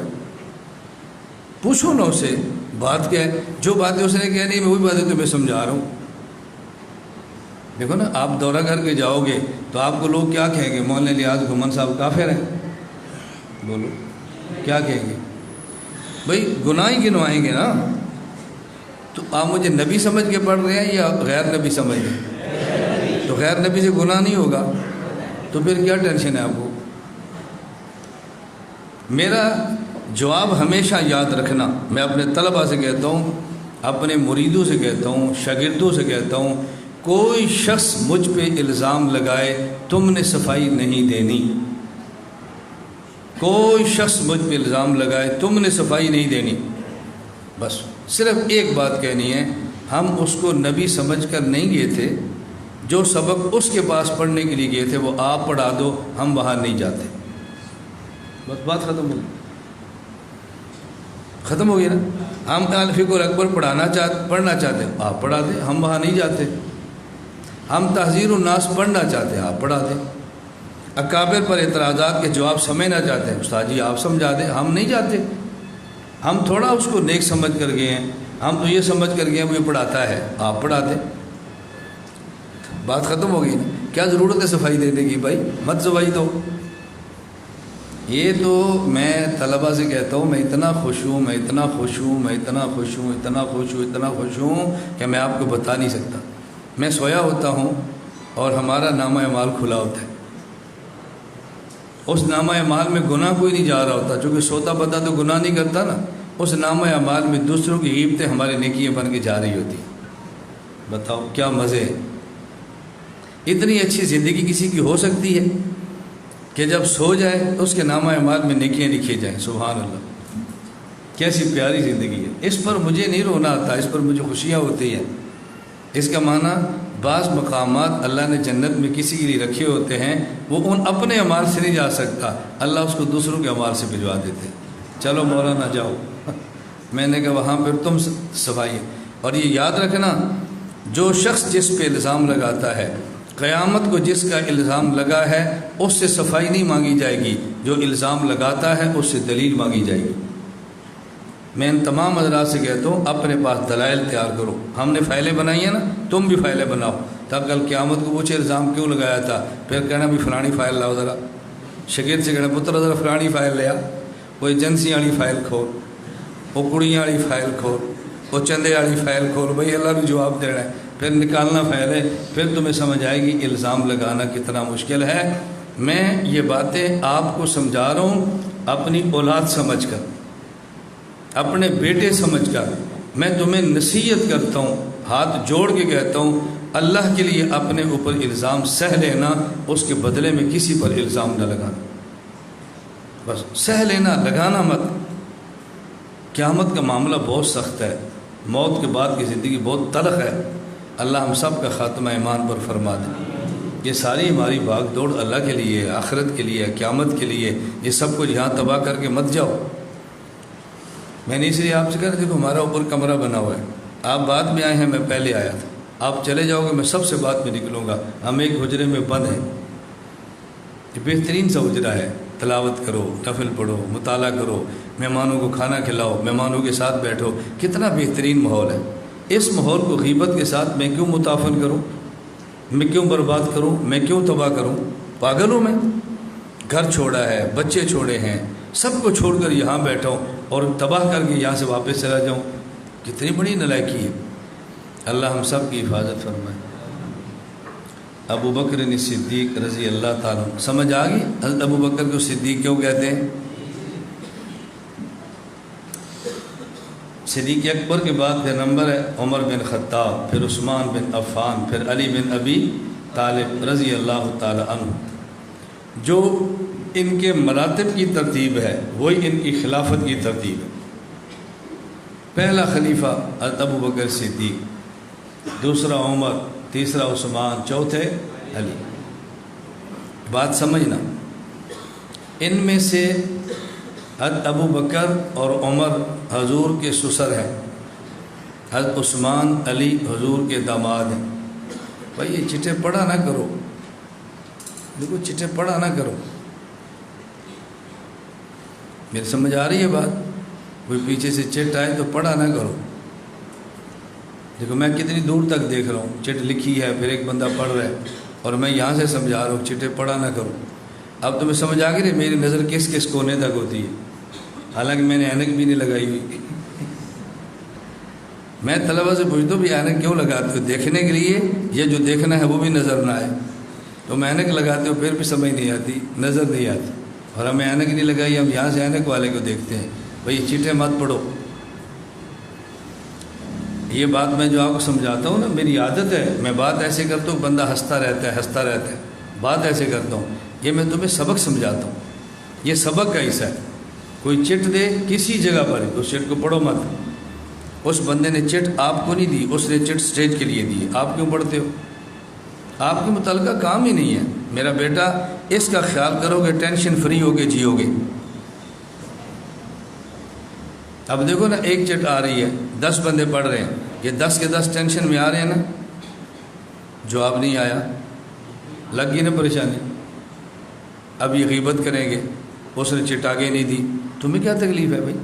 پوچھو نا اسے بات کیا ہے۔ جو باتیں اس نے کہہ نہیں میں وہی باتیں تمہیں سمجھا رہا ہوں۔ دیکھو نا آپ دورہ کر کے جاؤ گے تو آپ کو لوگ کیا کہیں گے؟ مولانا الیاس گھمن صاحب کافر ہیں، بولو کیا کہیں گے؟ بھائی گناہ ہی گنوائیں گے نا۔ تو آپ مجھے نبی سمجھ کے پڑھ رہے ہیں یا غیر نبی سمجھ رہے؟ تو غیر نبی سے گناہ نہیں ہوگا تو پھر کیا ٹینشن ہے آپ کو؟ میرا جواب ہمیشہ یاد رکھنا، میں اپنے طلبہ سے کہتا ہوں، اپنے مریدوں سے کہتا ہوں، شاگردوں سے کہتا ہوں، کوئی شخص مجھ پہ الزام لگائے تم نے صفائی نہیں دینی، کوئی شخص مجھ پہ الزام لگائے تم نے صفائی نہیں دینی۔ بس صرف ایک بات کہنی ہے، ہم اس کو نبی سمجھ کر نہیں گئے تھے، جو سبق اس کے پاس پڑھنے کے لیے گئے تھے وہ آپ پڑھا دو، ہم وہاں نہیں جاتے۔ بس بات ختم ہو گئی، ختم ہو گئی نا۔ ہم الفقہ اکبر پڑھنا چاہتے ہیں آپ پڑھا دیں، ہم وہاں نہیں جاتے۔ ہم تحذیر الناس پڑھنا چاہتے ہیں آپ پڑھا دیں۔ اکابر پر اعتراضات کے جواب سمجھنا چاہتے ہیں استاد جی آپ سمجھا دیں، ہم نہیں جاتے۔ ہم تھوڑا اس کو نیک سمجھ کر گئے ہیں، ہم تو یہ سمجھ کر گئے ہیں وہ یہ پڑھاتا ہے آپ پڑھا دیں، بات ختم ہو گئی نا۔ کیا ضرورت ہے صفائی دینے کی؟ بھائی مت صفائی دو۔ یہ تو میں طلبہ سے کہتا ہوں، میں اتنا خوش ہوں، میں اتنا خوش ہوں، میں اتنا خوش ہوں، اتنا خوش ہوں، اتنا خوش ہوں کہ میں آپ کو بتا نہیں سکتا۔ میں سویا ہوتا ہوں اور ہمارا نامہ اعمال کھلا ہوتا ہے، اس نامہ اعمال میں گناہ کوئی نہیں جا رہا ہوتا، چونکہ سوتا بندہ تو گناہ نہیں کرتا نا، اس نامہ اعمال میں دوسروں کی غیبتیں ہماری نیکیاں بن کے جا رہی ہوتی ہیں۔ بتاؤ کیا مزے ہیں۔ اتنی اچھی زندگی کسی کی ہو سکتی ہے کہ جب سو جائے تو اس کے نامہ اعمال میں نیکیاں لکھی جائیں؟ سبحان اللہ، کیسی پیاری زندگی ہے۔ اس پر مجھے نہیں رونا آتا، اس پر مجھے خوشیاں ہوتی ہیں۔ اس کا معنی بعض مقامات اللہ نے جنت میں کسی کے لیے رکھے ہوتے ہیں، وہ ان اپنے اعمال سے نہیں جا سکتا، اللہ اس کو دوسروں کے اعمال سے بھجوا دیتے ہیں۔ چلو مولانا جاؤ، میں نے کہا وہاں پھر تم صفائی۔ اور یہ یاد رکھنا، جو شخص جس پہ الزام لگاتا ہے، قیامت کو جس کا الزام لگا ہے اس سے صفائی نہیں مانگی جائے گی، جو الزام لگاتا ہے اس سے دلیل مانگی جائے گی۔ میں ان تمام حضرات سے کہتا ہوں اپنے پاس دلائل تیار کرو۔ ہم نے فائلیں بنائی ہیں نا، تم بھی فائلیں بناؤ، تاکہ کل قیامت کو پوچھے الزام کیوں لگایا تھا، پھر کہنا بھی فلانی فائل لاؤ ذرا، شاگرد سے کہنا پتر ذرا فلانی فائل لیا، وہ ایجنسی والی فائل کھول، وہ کڑیاں والی فائل کھول، وہ چندے والی فائل کھول، بھائی اللہ بھی جواب دینا ہے، پھر نکالنا فائل ہے، پھر تمہیں سمجھ آئے گی الزام لگانا کتنا مشکل ہے۔ میں یہ باتیں آپ کو سمجھا رہا ہوں اپنی اولاد سمجھ کر، اپنے بیٹے سمجھ کر۔ میں تمہیں نصیحت کرتا ہوں، ہاتھ جوڑ کے کہتا ہوں، اللہ کے لیے اپنے اوپر الزام سہ لینا، اس کے بدلے میں کسی پر الزام نہ لگانا، بس سہ لینا، لگانا مت۔ قیامت کا معاملہ بہت سخت ہے، موت کے بعد کی زندگی بہت تلخ ہے، اللہ ہم سب کا خاتمہ ایمان پر فرما دے۔ یہ ساری ہماری بھاگ دوڑ اللہ کے لیے، آخرت کے لیے، قیامت کے لیے، یہ سب کچھ یہاں تباہ کر کے مت جاؤ۔ میں نے اس لیے آپ سے کہا دیکھو ہمارا اوپر کمرہ بنا ہوا ہے، آپ بعد میں آئے ہیں، میں پہلے آیا تھا، آپ چلے جاؤ گے میں سب سے بعد میں نکلوں گا، ہم ایک حجرے میں بند ہیں۔ یہ بہترین سا حجرہ ہے، تلاوت کرو، نفل پڑھو، مطالعہ کرو، مہمانوں کو کھانا کھلاؤ، مہمانوں کے ساتھ بیٹھو، کتنا بہترین ماحول ہے۔ اس ماحول کو غیبت کے ساتھ میں کیوں متعفن کروں، میں کیوں برباد کروں، میں کیوں تباہ کروں؟ پاگل ہوں میں؟ گھر چھوڑا ہے، بچے چھوڑے ہیں، سب کو چھوڑ کر یہاں بیٹھا ہوں اور تباہ کر کے یہاں سے واپس چلا جاؤں، کتنی بڑی نالائکی ہے۔ اللہ ہم سب کی حفاظت فرمائے۔ ابو بکر صدیق رضی اللہ تعالیٰ عنہ، سمجھ آ گئی حضرت ابو بکر کو صدیق کیوں کہتے ہیں؟ صدیق اکبر کے بعد پھر نمبر ہے عمر بن خطاب، پھر عثمان بن عفان، پھر علی بن ابی طالب رضی اللہ تعالی عنہ۔ جو ان کے مراتب کی ترتیب ہے وہی ان کی خلافت کی ترتیب ہے۔ پہلا خلیفہ حضرت ابو بکر صدیق، دوسرا عمر، تیسرا عثمان، چوتھے علی۔ بات سمجھنا، ان میں سے حضرت ابو بکر اور عمر حضور کے سسر ہیں، حضرت عثمان علی حضور کے داماد ہیں۔ بھائی یہ چٹے پڑھا نہ کرو، دیکھو چٹے پڑھا نہ کرو، میرے سمجھ آ رہی ہے بات؟ کوئی پیچھے سے چٹ آئے تو پڑھا نہ کرو۔ دیکھو میں کتنی دور تک دیکھ رہا ہوں، چٹ لکھی ہے، پھر ایک بندہ پڑھ رہا ہے اور میں یہاں سے سمجھا رہا ہوں چٹے پڑھا نہ کرو۔ اب تمہیں سمجھ آ گئی میری نظر کس کس کونے تک ہوتی ہے، حالانکہ میں نے اینک بھی نہیں لگائی ہوئی۔ میں طلبہ سے پوچھتا ہوں بھی اینک کیوں لگاتے ہو؟ دیکھنے کے لیے، یہ جو دیکھنا ہے وہ بھی نظر نہ آئے۔ تو میں اینک لگاتے ہو پھر بھی سمجھ نہیں آتی، نظر نہیں آتی، اور ہمیں اینک نہیں لگائی، ہم یہاں سے اینک والے کو دیکھتے ہیں۔ بھائی چٹے مت پڑھو۔ یہ بات میں جو آپ کو سمجھاتا ہوں نا، میری عادت ہے، میں بات ایسے کرتا ہوں بندہ ہنستا رہتا ہے، بات ایسے کرتا ہوں، یہ میں تمہیں سبق سمجھاتا ہوں، یہ سبق کا حصہ ہے۔ کوئی چٹ دے کسی جگہ پر، اس چٹ کو پڑھو مت۔ اس بندے نے چٹ آپ کو نہیں دی، اس نے چٹ اسٹیج کے لیے دی، آپ کیوں پڑھتے ہو؟ آپ کے متعلقہ کام ہی نہیں ہے۔ میرا بیٹا اس کا خیال کرو گے ٹینشن فری ہو کے جیو گے۔ اب دیکھو نا، ایک چٹ آ رہی ہے، 10 بندے پڑھ رہے ہیں، یہ 10 کے 10 ٹینشن میں آ رہے ہیں نا، جواب نہیں آیا، لگ گئی نا پریشانی۔ اب یہ غیبت کریں گے، اس نے چٹ آگے نہیں دی، تمہیں کیا تکلیف ہے بھائی؟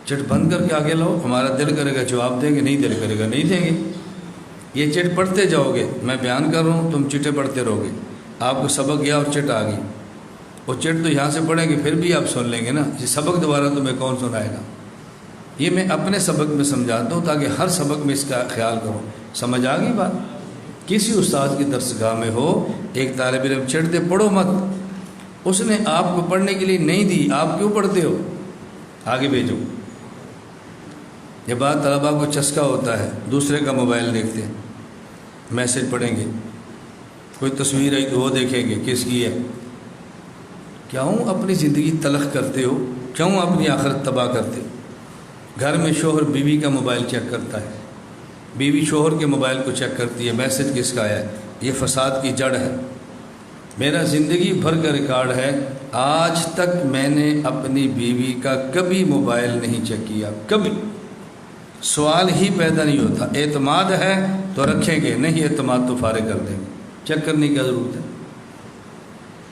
چٹ بند کر کے آگے لاؤ، ہمارا دل کرے گا جواب دیں گے، نہیں دل کرے گا نہیں دیں گے۔ یہ چٹ پڑھتے جاؤ گے، میں بیان کر رہا ہوں، تم چٹیں پڑھتے رہو گے، آپ کو سبق گیا اور چٹ آ گئی، وہ چٹ تو یہاں سے پڑھیں گے پھر بھی آپ سن لیں گے نا، یہ سبق دوبارہ تمہیں کون سنائے گا؟ یہ میں اپنے سبق میں سمجھاتا ہوں تاکہ ہر سبق میں اس کا خیال کرو۔ سمجھ آ گئی بات؟ کسی استاد کی درسگاہ میں ہو، ایک طالب علم چٹ دے، پڑھو مت، اس نے آپ کو پڑھنے کے لیے نہیں دی، آپ کیوں پڑھتے ہو؟ آگے بھیجو۔ یہ بات طلباء کو چسکا ہوتا ہے، دوسرے کا موبائل دیکھتے ہیں، میسج پڑھیں گے، کوئی تصویر آئی تو وہ دیکھیں گے کس کی ہے۔ کیوں اپنی زندگی تلخ کرتے ہو؟ کیوں اپنی آخرت تباہ کرتے ہو؟ گھر میں شوہر بیوی کا موبائل چیک کرتا ہے، بیوی شوہر کے موبائل کو چیک کرتی ہے، میسج کس کا ہے، یہ فساد کی جڑ ہے۔ میرا زندگی بھر کا ریکارڈ ہے، آج تک میں نے اپنی بیوی کا کبھی موبائل نہیں چیک کیا، کبھی، سوال ہی پیدا نہیں ہوتا۔ اعتماد ہے تو رکھیں گے، نہیں اعتماد تو فارغ کر دیں گے، چیک کرنے کی ضرورت ہے؟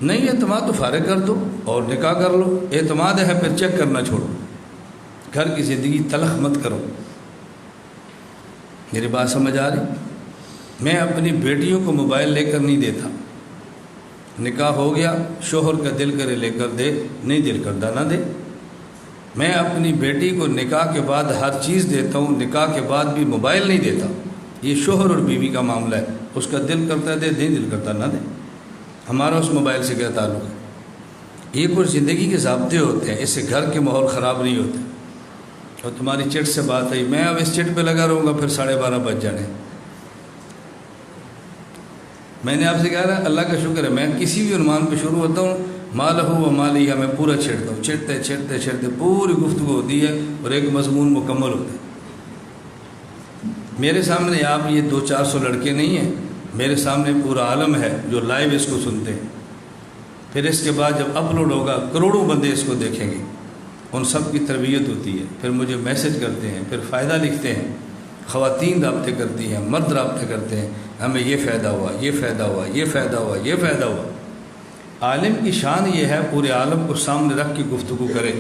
نہیں اعتماد تو فارغ کر دو اور نکاح کر لو، اعتماد ہے پھر چیک کرنا چھوڑو، گھر کی زندگی تلخ مت کرو۔ میری بات سمجھ آ رہی؟ میں اپنی بیٹیوں کو موبائل لے کر نہیں دیتا، نکاح ہو گیا، شوہر کا دل کرے لے کر دے، نہیں دل کرتا نہ دے۔ میں اپنی بیٹی کو نکاح کے بعد ہر چیز دیتا ہوں، نکاح کے بعد بھی موبائل نہیں دیتا، یہ شوہر اور بیوی کا معاملہ ہے، اس کا دل کرتا ہے دے، نہیں دل کرتا نہ دے، ہمارا اس موبائل سے کیا تعلق ہے؟ یہ کچھ زندگی کے ضابطے ہوتے ہیں، اس سے گھر کے ماحول خراب نہیں ہوتے۔ اور تمہاری چٹ سے بات آئی، میں اب اس چٹ پہ لگا رہوں گا، پھر 12:30 بج جانے۔ میں نے آپ سے کہا رہا اللہ کا شکر ہے، میں کسی بھی عنوان پہ شروع ہوتا ہوں، مالہ و مالیہ، میں پورا چھیڑتا ہوں، چھیڑتے پوری گفتگو ہوتی ہے اور ایک مضمون مکمل ہوتا ہے۔ میرے سامنے آپ یہ 200-400 لڑکے نہیں ہیں، میرے سامنے پورا عالم ہے جو لائیو اس کو سنتے ہیں۔ پھر اس کے بعد جب اپلوڈ ہوگا کروڑوں بندے اس کو دیکھیں گے، ان سب کی تربیت ہوتی ہے، پھر مجھے میسج کرتے ہیں، پھر فائدہ لکھتے ہیں، خواتین رابطے کرتی ہیں، مرد رابطے کرتے ہیں، ہمیں یہ فائدہ ہوا، یہ فائدہ ہوا، یہ فائدہ ہوا، یہ فائدہ ہوا۔ عالم کی شان یہ ہے پورے عالم کو سامنے رکھ کے گفتگو کرے،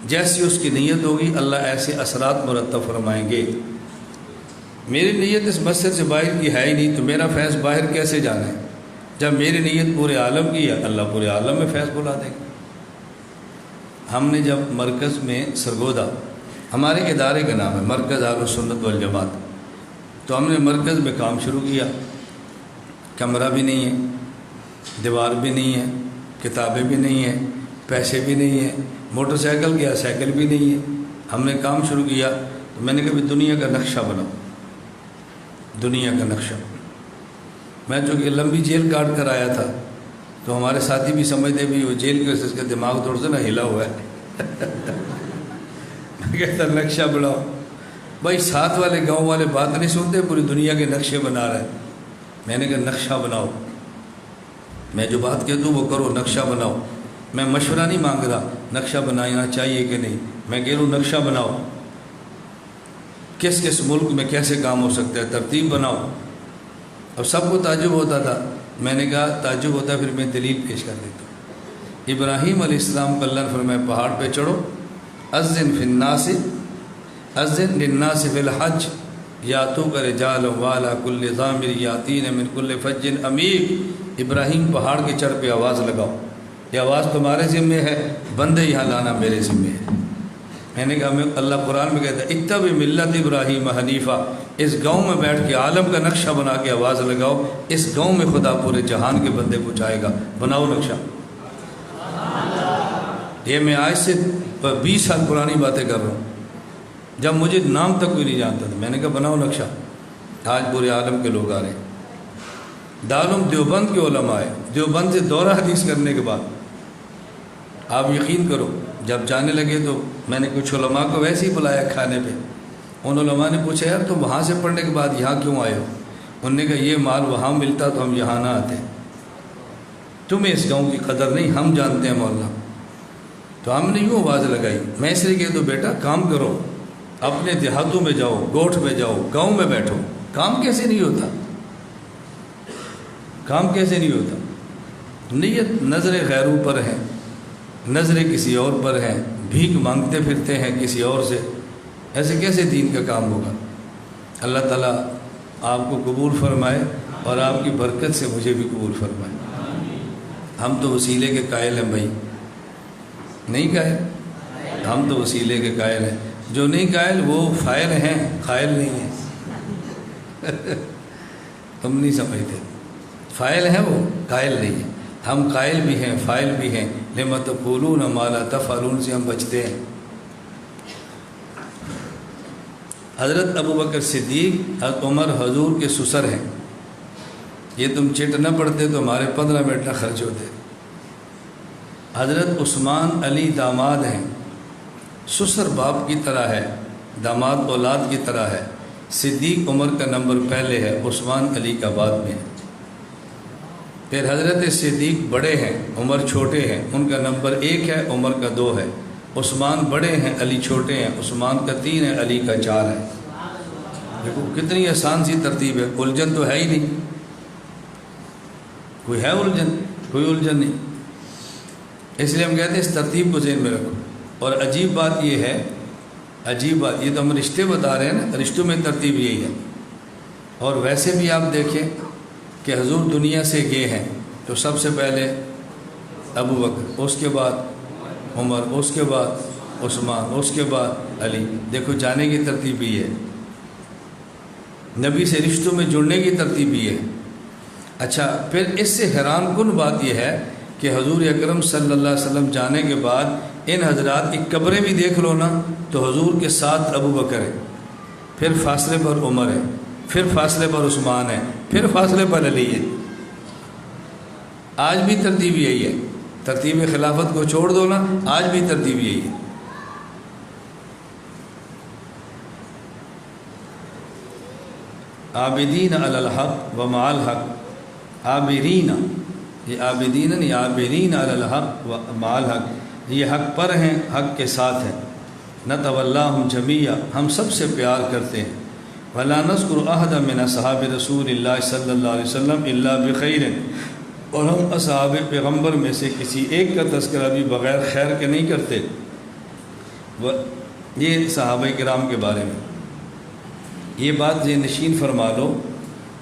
جیسی اس کی نیت ہوگی اللہ ایسے اثرات مرتب فرمائیں گے۔ میری نیت اس مسجد سے باہر کی ہے ہی نہیں، تو میرا فیض باہر کیسے جانا ہے؟ جب میری نیت پورے عالم کی ہے اللہ پورے عالم میں فیض بلا دے گا۔ ہم نے جب مرکز میں سرگودا، ہمارے ادارے کا نام ہے مرکز اہل سنت والجماعت، تو ہم نے مرکز میں کام شروع کیا۔ کمرہ بھی نہیں ہے، دیوار بھی نہیں ہے، کتابیں بھی نہیں ہیں، پیسے بھی نہیں ہیں، موٹر سائیکل کیا سائیکل بھی نہیں ہے۔ ہم نے کام شروع کیا تو میں نے کہا دنیا کا نقشہ بناؤ، دنیا کا نقشہ۔ میں چونکہ لمبی جیل کاٹ کر آیا تھا تو ہمارے ساتھی بھی سمجھتے بھی وہ جیل کے اس کا دماغ تھوڑا سا نا ہلا ہوا ہے۔ میں کہتا نقشہ بناؤ، بھائی ساتھ والے گاؤں والے بات نہیں سنتے، پوری دنیا کے نقشے بنا رہے ہیں۔ میں نے کہا نقشہ بناؤ، میں جو بات کہتا ہوں وہ کرو، نقشہ بناؤ۔ میں مشورہ نہیں مانگ رہا نقشہ بنانا چاہیے کہ نہیں، میں کہہ رہا ہوں نقشہ بناؤ، کس کس ملک میں کیسے کام ہو سکتا ہے، ترتیب بناؤ۔ اور سب کو تعجب ہوتا تھا، میں نے کہا تعجب ہوتا پھر میں دلیل پیش کر دیتا ہوں۔ ابراہیم علیہ السلام کو اللہ نے فرمایا پہاڑ پہ چڑھو، اذن فی الناس، اذن للناس فی الحج یاتوک رجالا وعلی کل ضامر یاتین من کل فج عمیق۔ ابراہیم پہاڑ کے چڑھ پہ آواز لگاؤ، یہ آواز تمہارے ذمہ ہے، بندے یہاں لانا میرے ذمہ ہے۔ میں نے کہا اللہ قرآن میں کہتا ہے اتبع ملت ابراہیم حنیفہ، اس گاؤں میں بیٹھ کے عالم کا نقشہ بنا کے آواز لگاؤ، اس گاؤں میں خدا پورے جہان کے بندے پہنچائے گا، بناؤ نقشہ۔ یہ میں آج سے 20 سال پرانی باتیں کر رہا ہوں، جب مجھے نام تک کوئی نہیں جانتا تھا۔ میں نے کہا بناؤ نقشہ، آج پورے عالم کے لوگ آ رہے ہیں۔ دارالعلوم دیوبند کے علماء آئے، دیوبند سے دورہ حدیث کرنے کے بعد آپ یقین کرو جب جانے لگے تو میں نے کچھ علماء کو ویسے ہی بلایا کھانے پہ۔ ان علماء نے پوچھا یار تم وہاں سے پڑھنے کے بعد یہاں کیوں آئے ہو؟ انہوں نے کہا یہ مال وہاں ملتا تو ہم یہاں نہ آتے، تمہیں اس گاؤں کی قدر نہیں، ہم جانتے ہیں مولانا۔ تو ہم نے یوں آواز لگائی، میں اس لیے کہ تو بیٹا کام کرو، اپنے دیہاتوں میں جاؤ، گوٹھ میں جاؤ، گاؤں میں بیٹھو۔ کام کیسے نہیں ہوتا؟ کام کیسے نہیں ہوتا؟ نیت نظر غیروں پر ہے، نظریں کسی اور پر ہیں، بھیک مانگتے پھرتے ہیں کسی اور سے، ایسے کیسے دین کا کام ہوگا؟ اللہ تعالیٰ آپ کو قبول فرمائے اور آپ کی برکت سے مجھے بھی قبول فرمائے۔ ہم تو وسیلے کے قائل ہیں بھائی، نہیں قائل؟ ہم تو وسیلے کے قائل ہیں، جو نہیں قائل وہ فائل ہیں، قائل نہیں ہیں۔ تم نہیں سمجھتے، فائل ہیں وہ، قائل نہیں ہیں۔ ہم قائل بھی ہیں، فائل بھی ہیں، لما تقولون ما لا تفعلون سے ہم بچتے ہیں۔ حضرت ابوبکر صدیق حضرت عمر حضور کے سسر ہیں، یہ تم چٹ نہ پڑھتے تو ہمارے 15 منٹ نہ خرچ ہوتے۔ حضرت عثمان علی داماد ہیں، سسر باپ کی طرح ہے، داماد اولاد کی طرح ہے۔ صدیق عمر کا نمبر پہلے ہے، عثمان علی کا بعد میں ہے۔ پھر حضرت صدیق بڑے ہیں، عمر چھوٹے ہیں، ان کا نمبر 1 ہے، عمر کا 2 ہے۔ عثمان بڑے ہیں، علی چھوٹے ہیں، عثمان کا 3 ہے، علی کا 4 ہے۔ دیکھو کتنی آسان سی ترتیب ہے، الجھن تو ہے ہی نہیں۔ کوئی ہے الجھن؟ کوئی الجھن نہیں۔ اس لیے ہم کہتے ہیں اس ترتیب کو ذہن میں رکھو۔ اور عجیب بات یہ ہے، عجیب بات یہ تو ہم رشتے بتا رہے ہیں نا، رشتوں میں ترتیب یہی ہے۔ اور ویسے بھی آپ دیکھیں کہ حضور دنیا سے گئے ہیں تو سب سے پہلے ابو بکر، اس کے بعد عمر، اس کے بعد عثمان، اس کے بعد علی۔ دیکھو جانے کی ترتیب یہ ہے، نبی سے رشتوں میں جڑنے کی ترتیب یہ ہے۔ اچھا پھر اس سے حیران کن بات یہ ہے کہ حضور اکرم صلی اللہ علیہ وسلم جانے کے بعد ان حضرات کی قبریں بھی دیکھ لو نا تو حضور کے ساتھ ابو بکر ہے، پھر فاصلے پر عمر ہے، پھر فاصلے پر عثمان ہے، پھر فاصلے پر علی ہے۔ آج بھی ترتیب یہی ہے، ترتیب خلافت کو چھوڑ دو نا، آج بھی ترتیب یہی ہے۔ عابدین علی الحق و مع الحق، عابرین، یہ عابدین نہیں، عابرین علی الحق و مع الحق، یہ حق پر ہیں، حق کے ساتھ ہیں۔ نتولاہم جمیعا، ہم سب سے پیار کرتے ہیں۔ ولا نذکر احدا من اصحاب رسول اللہ صلی اللہ علیہ وسلم الا بخیر، اور ہم اصحاب پیغمبر میں سے کسی ایک کا تذکرہ بھی بغیر خیر کے نہیں کرتے۔ یہ صحابہ کرام کے بارے میں یہ بات ذہن نشین فرما لو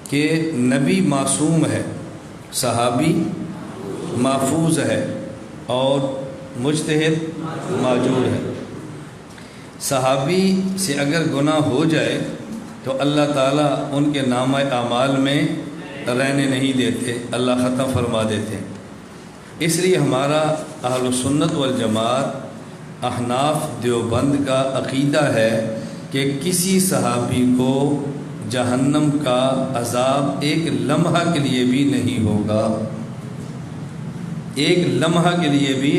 کہ نبی معصوم ہے، صحابی محفوظ ہے، اور مجتہد معجور ہے۔ صحابی سے اگر گناہ ہو جائے تو اللہ تعالیٰ ان کے نامہ اعمال میں رہنے نہیں دیتے، اللہ ختم فرما دیتے۔ اس لیے ہمارا اہل السنت والجماعت احناف دیوبند کا عقیدہ ہے کہ کسی صحابی کو جہنم کا عذاب ایک لمحہ کے لیے بھی نہیں ہوگا، ایک لمحہ کے لیے بھی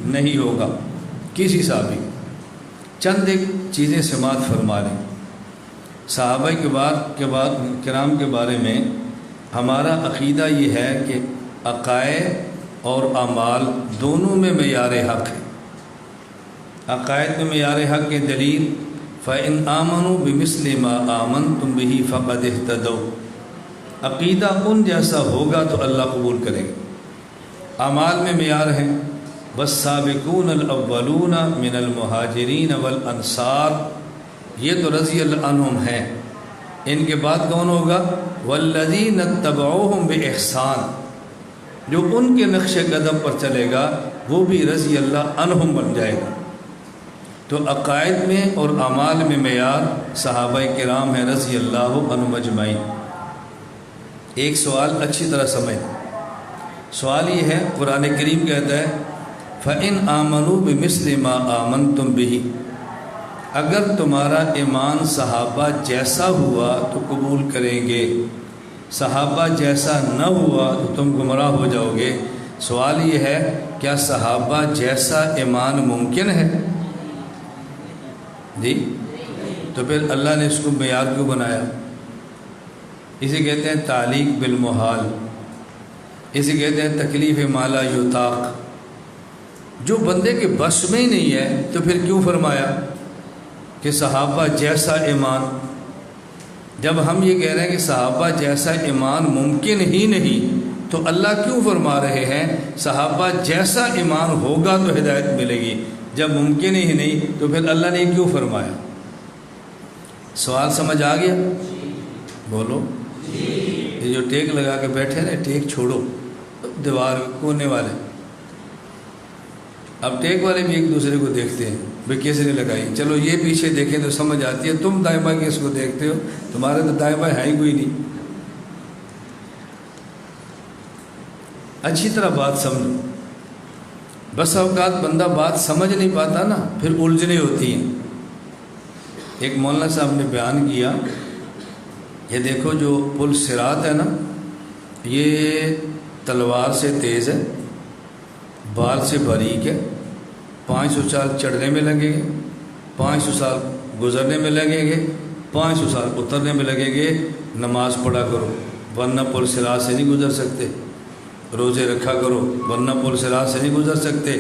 نہیں ہوگا کسی صحابی۔ چند ایک چیزیں سماعت فرما لیں۔ صحابہ کرام کے بارے میں ہمارا عقیدہ یہ ہے کہ عقائد اور اعمال دونوں میں معیار حق ہے۔ عقائد میں معیار حق کے دلیل فَإِنْ آمَنُوا بِمِثْلِ مَا آمَنْتُمْ بِهِ فَقَدِ اهْتَدَوْا، عقیدہ ان جیسا ہوگا تو اللہ قبول کرے گا۔ اعمال میں معیار ہیں، وَالسَّابِقُونَ الْأَوَّلُونَ مِنَ الْمُهَاجِرِينَ وَالْأَنصَارِ، یہ تو رضی اللہ عنہم ہیں، ان کے بعد کون ہوگا؟ وَالَّذِينَ اتَّبَعُوهُمْ بِإِحْسَانٍ، جو ان کے نقش قدم پر چلے گا وہ بھی رضی اللہ عنہم بن جائے گا۔ تو عقائد میں اور اعمال میں معیار صحابہ کرام ہیں رضی اللہ عنہم اجمعین۔ ایک سوال اچھی طرح سمجھ، سوال یہ ہے، قرآن کریم کہتا ہے فَإِنْ آمَنُوا بِمِثْلِ مَا آمَنْتُمْ بِهِ، اگر تمہارا ایمان صحابہ جیسا ہوا تو قبول کریں گے، صحابہ جیسا نہ ہوا تو تم گمراہ ہو جاؤ گے۔ سوال یہ ہے، کیا صحابہ جیسا ایمان ممکن ہے؟ جی، تو پھر اللہ نے اس کو معیار کیوں بنایا؟ اسے کہتے ہیں تعلیق بالمحال، اسے کہتے ہیں تکلیف ما لا یطاق، جو بندے کے بس میں ہی نہیں ہے تو پھر کیوں فرمایا کہ صحابہ جیسا ایمان؟ جب ہم یہ کہہ رہے ہیں کہ صحابہ جیسا ایمان ممکن ہی نہیں تو اللہ کیوں فرما رہے ہیں صحابہ جیسا ایمان ہوگا تو ہدایت ملے گی؟ جب ممکن ہی نہیں تو پھر اللہ نے کیوں فرمایا؟ سوال سمجھ آ گیا؟ بولو۔ یہ جو ٹیک لگا کے بیٹھے نا، ٹیک چھوڑو، دیوار کونے والے، اب ٹیک والے بھی ایک دوسرے کو دیکھتے ہیں، بھئی کیسے نے لگائی، چلو یہ پیچھے دیکھیں تو سمجھ آتی ہے۔ تم دائیں بائیں کس کو دیکھتے ہو؟ تمہارے تو دائیں بائیں ہے ہی کوئی نہیں۔ اچھی طرح بات سمجھو، بس اوقات بندہ بات سمجھ نہیں پاتا نا، پھر الجھنیں ہوتی ہیں۔ ایک مولانا صاحب نے بیان کیا، یہ دیکھو جو پل صراط ہے نا، یہ تلوار سے تیز ہے، بال سے باریک ہے، 500 سال چڑھنے میں لگیں گے، 500 سال گزرنے میں لگیں گے، 500 سال اترنے میں لگیں گے۔ نماز پڑھا کرو ورنہ پل صراط سے نہیں گزر سکتے، روزے رکھا کرو ورنہ پل صراط سے نہیں گزر سکتے،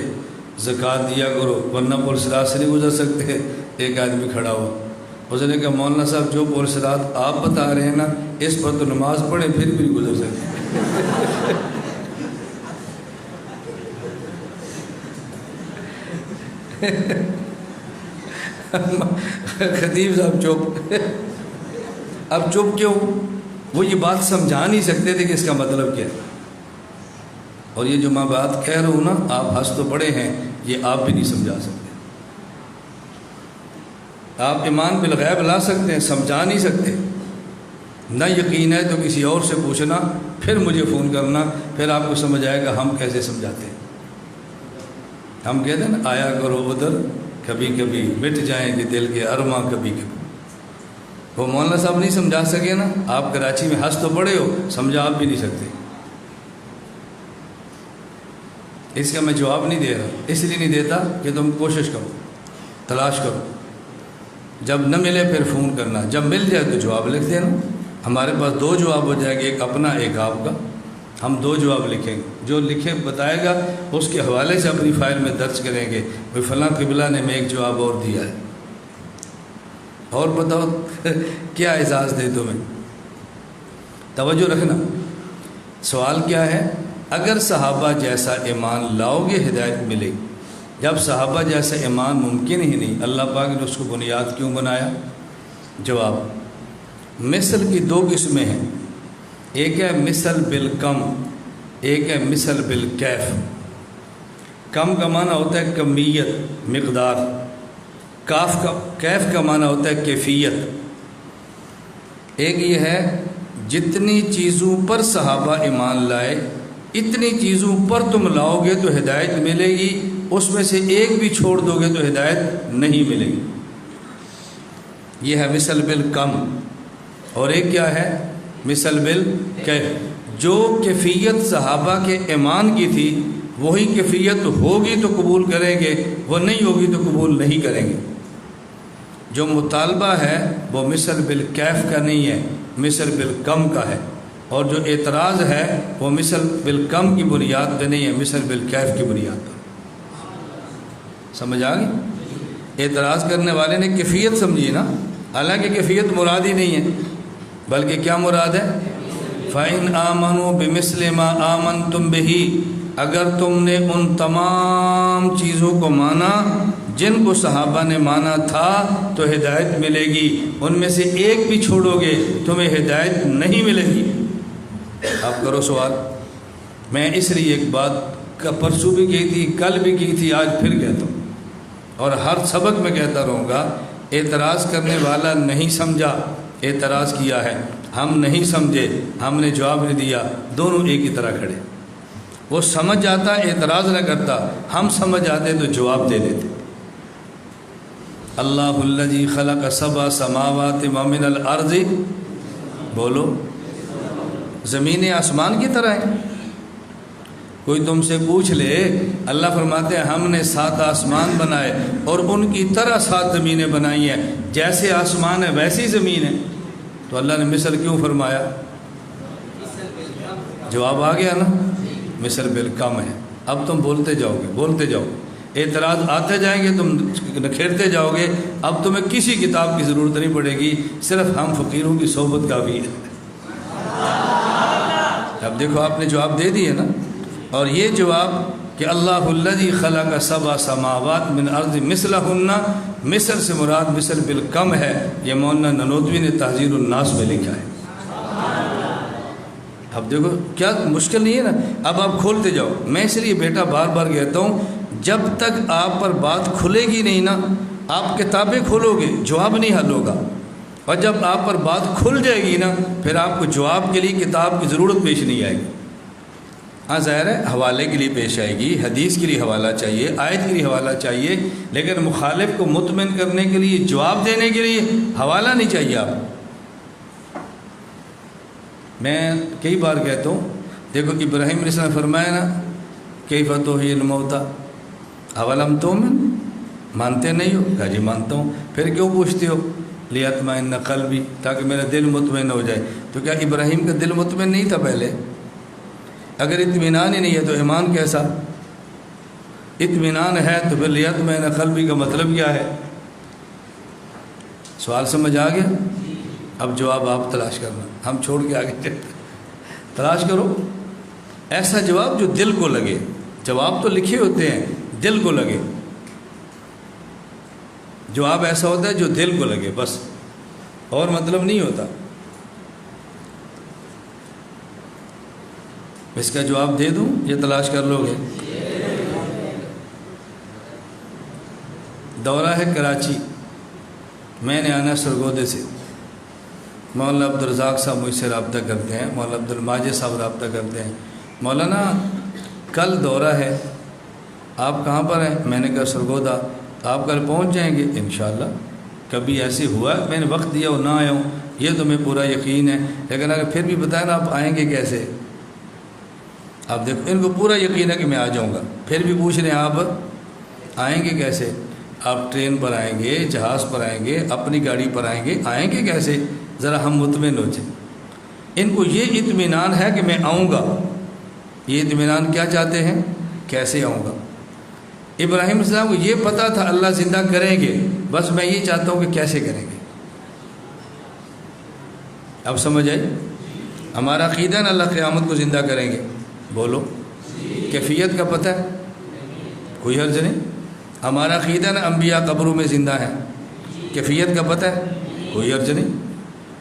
زکوٰۃ دیا کرو ورنہ پل صراط سے نہیں گزر سکتے۔ ایک آدمی کھڑا ہوا، اس نے کہا مولانا صاحب جو پل صراط آپ بتا رہے ہیں نا، اس پر تو نماز پڑھیں پھر بھی گزر سکتے۔ خطیب صاحب چپ۔ اب چپ کیوں؟ وہ یہ بات سمجھا نہیں سکتے تھے کہ اس کا مطلب کیا ہے۔ اور یہ جو میں بات کہہ رہا ہوں نا، آپ ہنس تو پڑے ہیں، یہ آپ بھی نہیں سمجھا سکتے۔ آپ ایمان بالغیب لا سکتے ہیں، سمجھا نہیں سکتے۔ نہ یقین ہے تو کسی اور سے پوچھنا، پھر مجھے فون کرنا، پھر آپ کو سمجھ آئے گا ہم کیسے سمجھاتے ہیں۔ ہم کہتے ہیں نا، آیا کرو ادھر کبھی کبھی مٹ جائیں گے دل کے ارماں کبھی کبھی۔ وہ مولانا صاحب نہیں سمجھا سکے نا، آپ کراچی میں ہنس تو پڑے ہو، سمجھا آپ بھی نہیں سکتے۔ اس کا میں جواب نہیں دے رہا، اس لیے نہیں دیتا کہ تم کوشش کرو، تلاش کرو، جب نہ ملے پھر فون کرنا، جب مل جائے تو جواب لکھ دینا۔ ہمارے پاس 2 جواب ہو جائیں گے، ایک اپنا ایک آپ کا، ہم 2 جواب لکھیں گے، جو لکھے بتائے گا اس کے حوالے سے اپنی فائل میں درج کریں گے بھئی فلاں قبلہ نے میں ایک جواب اور دیا ہے، اور بتاؤ کیا اعزاز دے تمہیں۔ توجہ رکھنا، سوال کیا ہے؟ اگر صحابہ جیسا ایمان لاؤ گے ہدایت ملے گی۔ جب صحابہ جیسا ایمان ممکن ہی نہیں، اللہ پاک نے اس کو بنیاد کیوں بنایا؟ جواب، مثل کی 2 قسمیں ہیں، ایک ہے مثل بالکم، ایک ہے مثل بالکیف۔ کم کا معنی ہوتا ہے کمیت، مقدار، کیف کا معنی ہوتا ہے کیفیت۔ ایک یہ ہے جتنی چیزوں پر صحابہ ایمان لائے اتنی چیزوں پر تم لاؤ گے تو ہدایت ملے گی، اس میں سے ایک بھی چھوڑ دو گے تو ہدایت نہیں ملے گی۔ یہ ہے مثل بالکم۔ اور ایک کیا ہے؟ مثل بالکیف۔ جو کیفیت صحابہ کے ایمان کی تھی وہی کیفیت ہوگی تو قبول کریں گے، وہ نہیں ہوگی تو قبول نہیں کریں گے۔ جو مطالبہ ہے وہ مثل بالکیف کا نہیں ہے، مثل بالکم کا ہے، اور جو اعتراض ہے وہ مثل بالکم کی بنیاد پہ نہیں ہے، مثل بالکیف کی بنیاد پر۔ سمجھ آ گئی؟ اعتراض کرنے والے نے کیفیت سمجھی نا، حالانکہ کیفیت مراد ہی نہیں ہے، بلکہ کیا مراد ہے؟ فَإِنْ آمَنُوا بِمِثْلِ مَا آمَنْتُمْ بِهِ، اگر تم نے ان تمام چیزوں کو مانا جن کو صحابہ نے مانا تھا تو ہدایت ملے گی، ان میں سے ایک بھی چھوڑو گے تمہیں ہدایت نہیں ملے گی۔ اب کرو سوال۔ میں اس لیے ایک بات کا پرسوں بھی کی تھی، کل بھی کی تھی، آج پھر کہتا ہوں، اور ہر سبق میں کہتا رہوں گا، اعتراض کرنے والا نہیں سمجھا، اعتراض کیا ہے، ہم نہیں سمجھے، ہم نے جواب نہیں دیا، دونوں ایک ہی طرح کھڑے۔ وہ سمجھ جاتا اعتراض نہ کرتا، ہم سمجھ جاتے تو جواب دے دیتے۔ اللہ الذی خلق 7 سماوات ومن الارض، بولو، زمین آسمان کی طرح ہے۔ کوئی تم سے پوچھ لے، اللہ فرماتے ہیں ہم نے 7 آسمان بنائے اور ان کی طرح 7 زمینیں بنائی ہیں، جیسے آسمان ہے ویسی زمین ہے، تو اللہ نے مثل کیوں فرمایا؟ جواب آ گیا نا، مثل بالکم ہے۔ اب تم بولتے جاؤ گے، بولتے جاؤ، اعتراض آتے جائیں گے، تم نکھیرتے جاؤ گے، اب تمہیں کسی کتاب کی ضرورت نہیں پڑے گی، صرف ہم فقیروں کی صحبت کافی ہے۔ اب دیکھو آپ نے جواب دے دیے نا، اور یہ جواب کہ اللہ الذی خلق 7 سماوات من ارض مثلہن، مثل سے مراد مثل بالکم ہے، یہ مولانا ننوتوی نے تحذیر الناس میں لکھا ہے۔ اب دیکھو کیا مشکل نہیں ہے نا، اب آپ کھولتے جاؤ۔ میں اس لیے بیٹا بار بار کہتا ہوں، جب تک آپ پر بات کھلے گی نہیں نا، آپ کتابیں کھولو گے جواب نہیں حل ہوگا، اور جب آپ پر بات کھل جائے گی نا پھر آپ کو جواب کے لیے کتاب کی ضرورت پیش نہیں آئے گی۔ ہاں ظاہر ہے حوالے کے لیے پیش آئے گی، حدیث کے لیے حوالہ چاہیے، آیت کے لیے حوالہ چاہیے، لیکن مخالف کو مطمئن کرنے کے لیے، جواب دینے کے لیے حوالہ نہیں چاہیے آپ۔ میں کئی بار کہتا ہوں، دیکھو ابراہیم علیہ السلام نے فرمایا نا کیف تحیی الموتی اولم تؤمن، مانتے نہیں ہو؟ کہا جی مانتا ہوں۔ پھر کیوں پوچھتے ہو؟ لیطمئن قلبی، تاکہ میرا دل مطمئن ہو جائے۔ تو کیا ابراہیم کا دل مطمئن نہیں تھا پہلے؟ اگر اطمینان ہی نہیں ہے تو ایمان کیسا؟ اطمینان ہے تو پھر لیطمئن قلبی کا مطلب کیا ہے؟ سوال سمجھ آ گیا؟ اب جواب آپ تلاش کرنا، ہم چھوڑ کے آگے چلتے۔ تلاش کرو ایسا جواب جو دل کو لگے۔ جواب تو لکھے ہوتے ہیں، دل کو لگے۔ جواب ایسا ہوتا ہے جو دل کو لگے، بس، اور مطلب نہیں ہوتا۔ اس کا جواب دے دوں، یہ تلاش کر لو گے۔ دورہ ہے کراچی، میں نے آنا سرگودے سے، مولانا عبدالرزاق صاحب مجھ سے رابطہ کرتے ہیں، مولانا عبدالماجد صاحب رابطہ کرتے ہیں، مولانا کل دورہ ہے، آپ کہاں پر ہیں؟ میں نے کہا سرگودا۔ آپ کل پہنچ جائیں گے انشاءاللہ۔ کبھی ایسے ہوا میں نے وقت دیا اور نہ آیا ہوں، یہ تو میں پورا یقین ہے، لیکن اگر پھر بھی بتائیں نا آپ آئیں گے کیسے؟ آپ دیکھو ان کو پورا یقین ہے کہ میں آ جاؤں گا، پھر بھی پوچھ رہے ہیں آپ آئیں گے کیسے؟ آپ ٹرین پر آئیں گے، جہاز پر آئیں گے، اپنی گاڑی پر آئیں گے کیسے؟ ذرا ہم مطمئن ہو جائیں۔ ان کو یہ اطمینان ہے کہ میں آؤں گا. یہ اطمینان کیا چاہتے ہیں؟ کیسے آؤں گا. ابراہیم السلام کو یہ پتہ تھا اللہ زندہ کریں گے، بس میں یہ چاہتا ہوں کہ کیسے کریں گے. اب سمجھ آئی؟ ہمارا عقیدہ نا اللہ قیامت کو زندہ کریں گے. بولو، کیفیت کا پتہ ہے؟ کوئی حرج نہیں. ہمارا عقیدہ نا انبیاء قبروں میں زندہ ہیں، کیفیت کا پتہ ہے؟ کوئی حرج نہیں.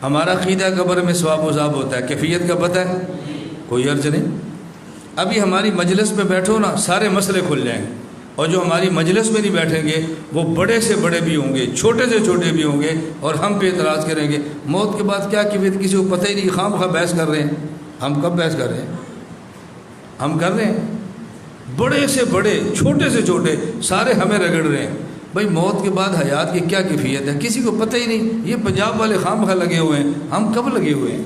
ہمارا عقیدہ قبر میں ثواب و عذاب ہوتا ہے، کیفیت کا پتہ ہے؟ کوئی حرج نہیں. ابھی ہماری مجلس میں بیٹھو نا، سارے مسئلے کھل جائیں گے. اور جو ہماری مجلس میں نہیں بیٹھیں گے وہ بڑے سے بڑے بھی ہوں گے، چھوٹے سے چھوٹے بھی ہوں گے، اور ہم پہ اعتراض کریں گے. موت کے بعد کیا کیفیت کسی کو پتہ ہی نہیں، خام خواہ بحث کر رہے ہیں. ہم کب بحث کر رہے ہیں؟ ہم کر رہے ہیں. بڑے سے بڑے، چھوٹے سے چھوٹے، سارے ہمیں رگڑ رہے ہیں. بھائی موت کے بعد حیات کی کیا کیفیت ہے کسی کو پتہ ہی نہیں. یہ پنجاب والے خام خواہ لگے ہوئے ہیں. ہم کب لگے ہوئے ہیں؟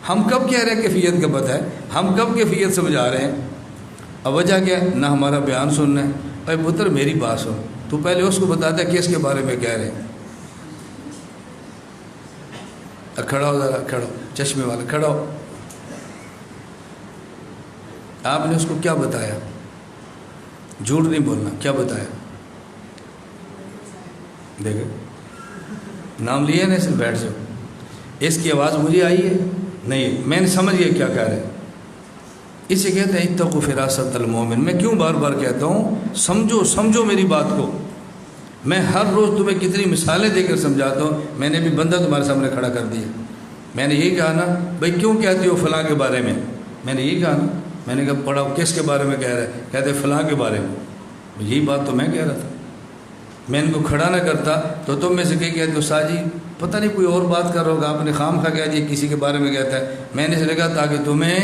ہم کب کہہ رہے ہیں کیفیت کا پتہ ہے؟ ہم کب کیفیت سمجھا رہے ہیں؟ اب وجہ کیا ہے؟ نہ ہمارا بیان سننا ہے. اے پتر میری بات سن، تو پہلے اس کو بتا دے کس کے بارے میں کہہ رہے ہیں. کھڑا ہو، ذرا کھڑا ہو، چشمے والا کھڑا ہو. آپ نے اس کو کیا بتایا؟ جھوٹ نہیں بولنا، کیا بتایا؟ دیکھو نام لیا نا، اسے بیٹھ جاؤ. اس کی آواز مجھے آئی ہے؟ نہیں، میں نے سمجھ گیا کیا کہہ رہے ہیں. اسے کہتے ہیں اتقوا فراست المومن. میں کیوں بار بار کہتا ہوں؟ سمجھو میری بات کو. میں ہر روز تمہیں کتنی مثالیں دے کر سمجھاتا ہوں. میں نے بھی بندہ تمہارے سامنے کھڑا کر دیا. میں نے یہی کہا نا بھائی کیوں کہتے ہو فلاں کے بارے میں. میں نے یہی کہا نا. میں نے کہا پڑھا کس کے بارے میں کہہ رہا ہے؟ کہتے فلاں کے بارے میں. یہی بات تو میں کہہ رہا تھا. میں ان کو کھڑا نہ کرتا تو تم میں سے کہیں کہتے ہو ساجی پتہ نہیں کوئی اور بات کر رہا ہوگا، آپ نے خام خواہ کہہ دیا کسی کے بارے میں کہتا ہے. میں نے اس لیے کہا تاکہ تمہیں